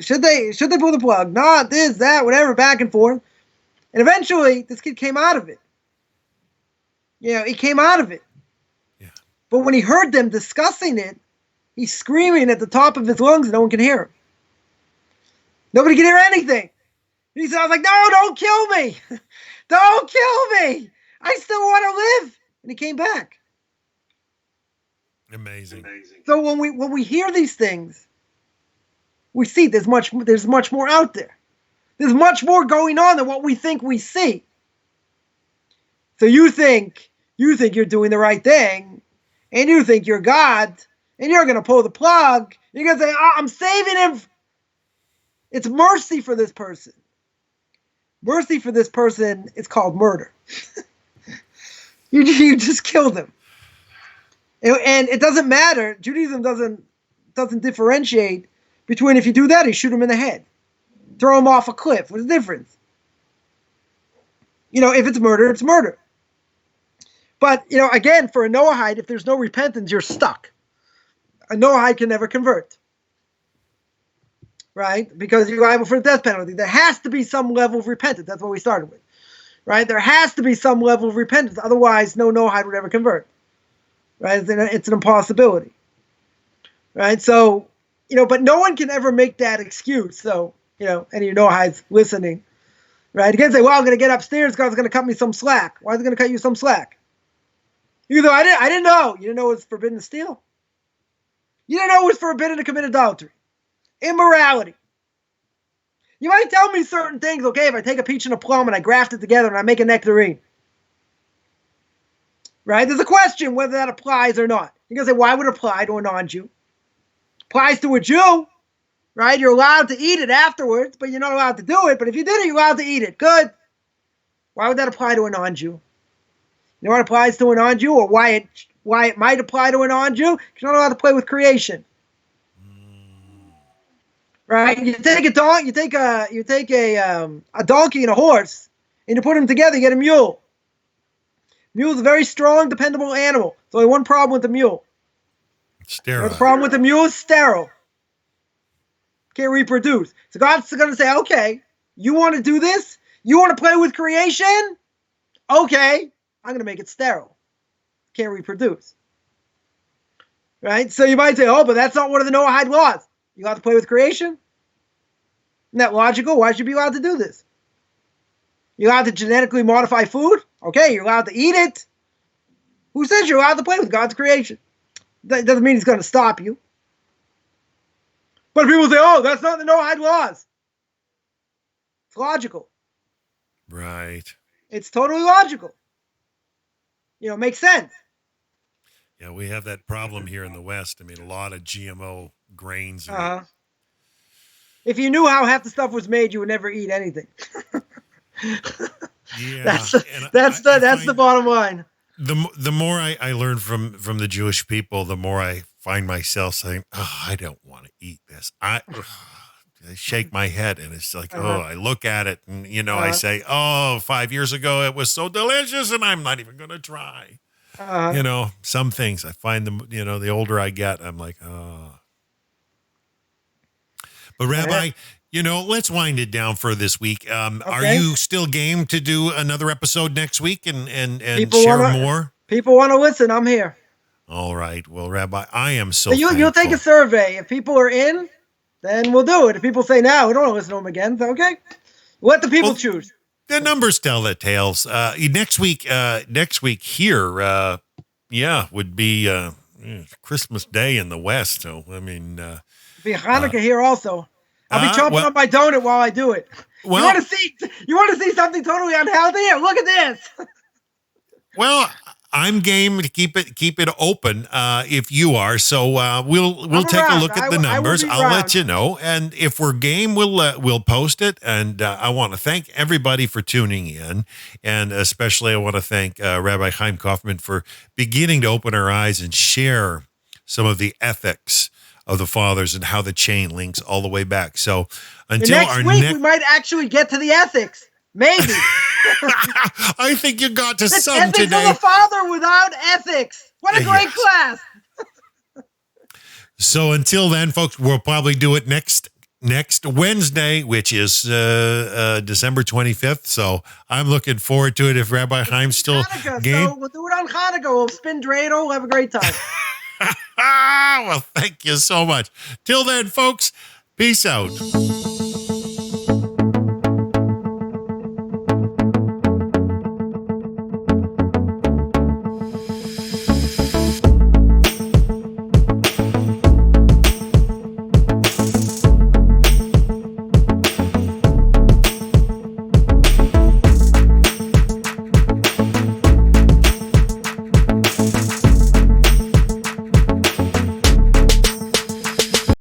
Should they pull the plug? Not this, that, whatever, back and forth. And eventually, this kid came out of it. He came out of it. Yeah. But when he heard them discussing it, he's screaming at the top of his lungs and no one can hear him. Nobody can hear anything. He said, I was like, no, don't kill me. Don't kill me. I still want to live. And he came back. Amazing. So when we hear these things, we see there's much more out there. There's much more going on than what we think we see. So you think you're doing the right thing, and you think you're God, and you're going to pull the plug. You're going to say, I'm saving him. It's mercy for this person. Mercy for this person is called murder. You just killed him. And it doesn't matter. Judaism doesn't differentiate between if you do that, you shoot him in the head. Throw him off a cliff. What's the difference? If it's murder, it's murder. But, again, for a Noahide, if there's no repentance, you're stuck. A Noahide can never convert. Right? Because you're liable for the death penalty. There has to be some level of repentance. That's what we started with. Right? There has to be some level of repentance. Otherwise, no Noahide would ever convert. Right? It's an impossibility. Right? So, but no one can ever make that excuse. So, any Noahides listening, right? You can't say, well, I'm going to get upstairs, God's going to cut me some slack. Why is he going to cut you some slack? You go, I didn't know. You didn't know it was forbidden to steal. You didn't know it was forbidden to commit adultery. Immorality. You might tell me certain things, okay, if I take a peach and a plum and I graft it together and I make a nectarine. Right? There's a question whether that applies or not. You're going to say, why would it apply to a non-Jew? Applies to a Jew, right? You're allowed to eat it afterwards, but you're not allowed to do it. But if you did it, you're allowed to eat it. Good. Why would that apply to a non-Jew? You know what applies to a non-Jew, or why it might apply to a non-Jew? Because you're not allowed to play with creation. Right? You take a donkey, you take a donkey and a horse, and you put them together, you get a mule. Mule is a very strong, dependable animal. There's only one problem with the mule. Sterile. The problem with the mule is sterile. Can't reproduce. So God's going to say, okay, you want to do this? You want to play with creation? Okay, I'm going to make it sterile. Can't reproduce. Right? So you might say, oh, but that's not one of the Noahide laws. You allowed to play with creation? Isn't that logical? Why should you be allowed to do this? You're allowed to genetically modify food? Okay, you're allowed to eat it. Who says you're allowed to play with God's creation? That doesn't mean he's going to stop you. But people say, oh, that's not the Noahide laws. It's logical. Right. It's totally logical. It makes sense. Yeah, we have that problem here in the West. I mean, a lot of GMO grains. If you knew how half the stuff was made, you would never eat anything. Yeah, that's the bottom line. The more I learn from the Jewish people, the more I find myself saying, "Oh, I don't want to eat this." I shake my head, and it's like, I look at it, and I say, "Oh, 5 years ago it was so delicious, and I'm not even going to try." Some things I find them. The older I get, I'm like, oh. But Rabbi, let's wind it down for this week. Okay. Are you still game to do another episode next week and share more? People want to listen. I'm here. All right. Well, Rabbi, I am so you'll take a survey. If people are in, then we'll do it. If people say, no, we don't want to listen to them again, then okay. Let the people choose. The numbers tell the tales. Next week here, would be Christmas Day in the West. So, I mean... It'll be Hanukkah here also. I'll be chopping up my donut while I do it. Well, you want to see something totally unhealthy? Here, look at this. Well, I'm game to keep it open if you are. So we'll take a look at the numbers. I'll let you know, and if we're game, we'll post it. And I want to thank everybody for tuning in, and especially I want to thank Rabbi Chaim Coffman for beginning to open our eyes and share some of the ethics of the fathers and how the chain links all the way back. So until next week, we might actually get to the ethics. Maybe. I think you got to some ethics today. Ethics of the father without ethics. What a great class. So until then, folks, we'll probably do it next Wednesday, which is December 25th. So I'm looking forward to it. If Rabbi Chaim's still game. So we'll do it on Hanukkah. We'll spin dreidel. We'll have a great time. Well, thank you so much. Till then, folks, peace out.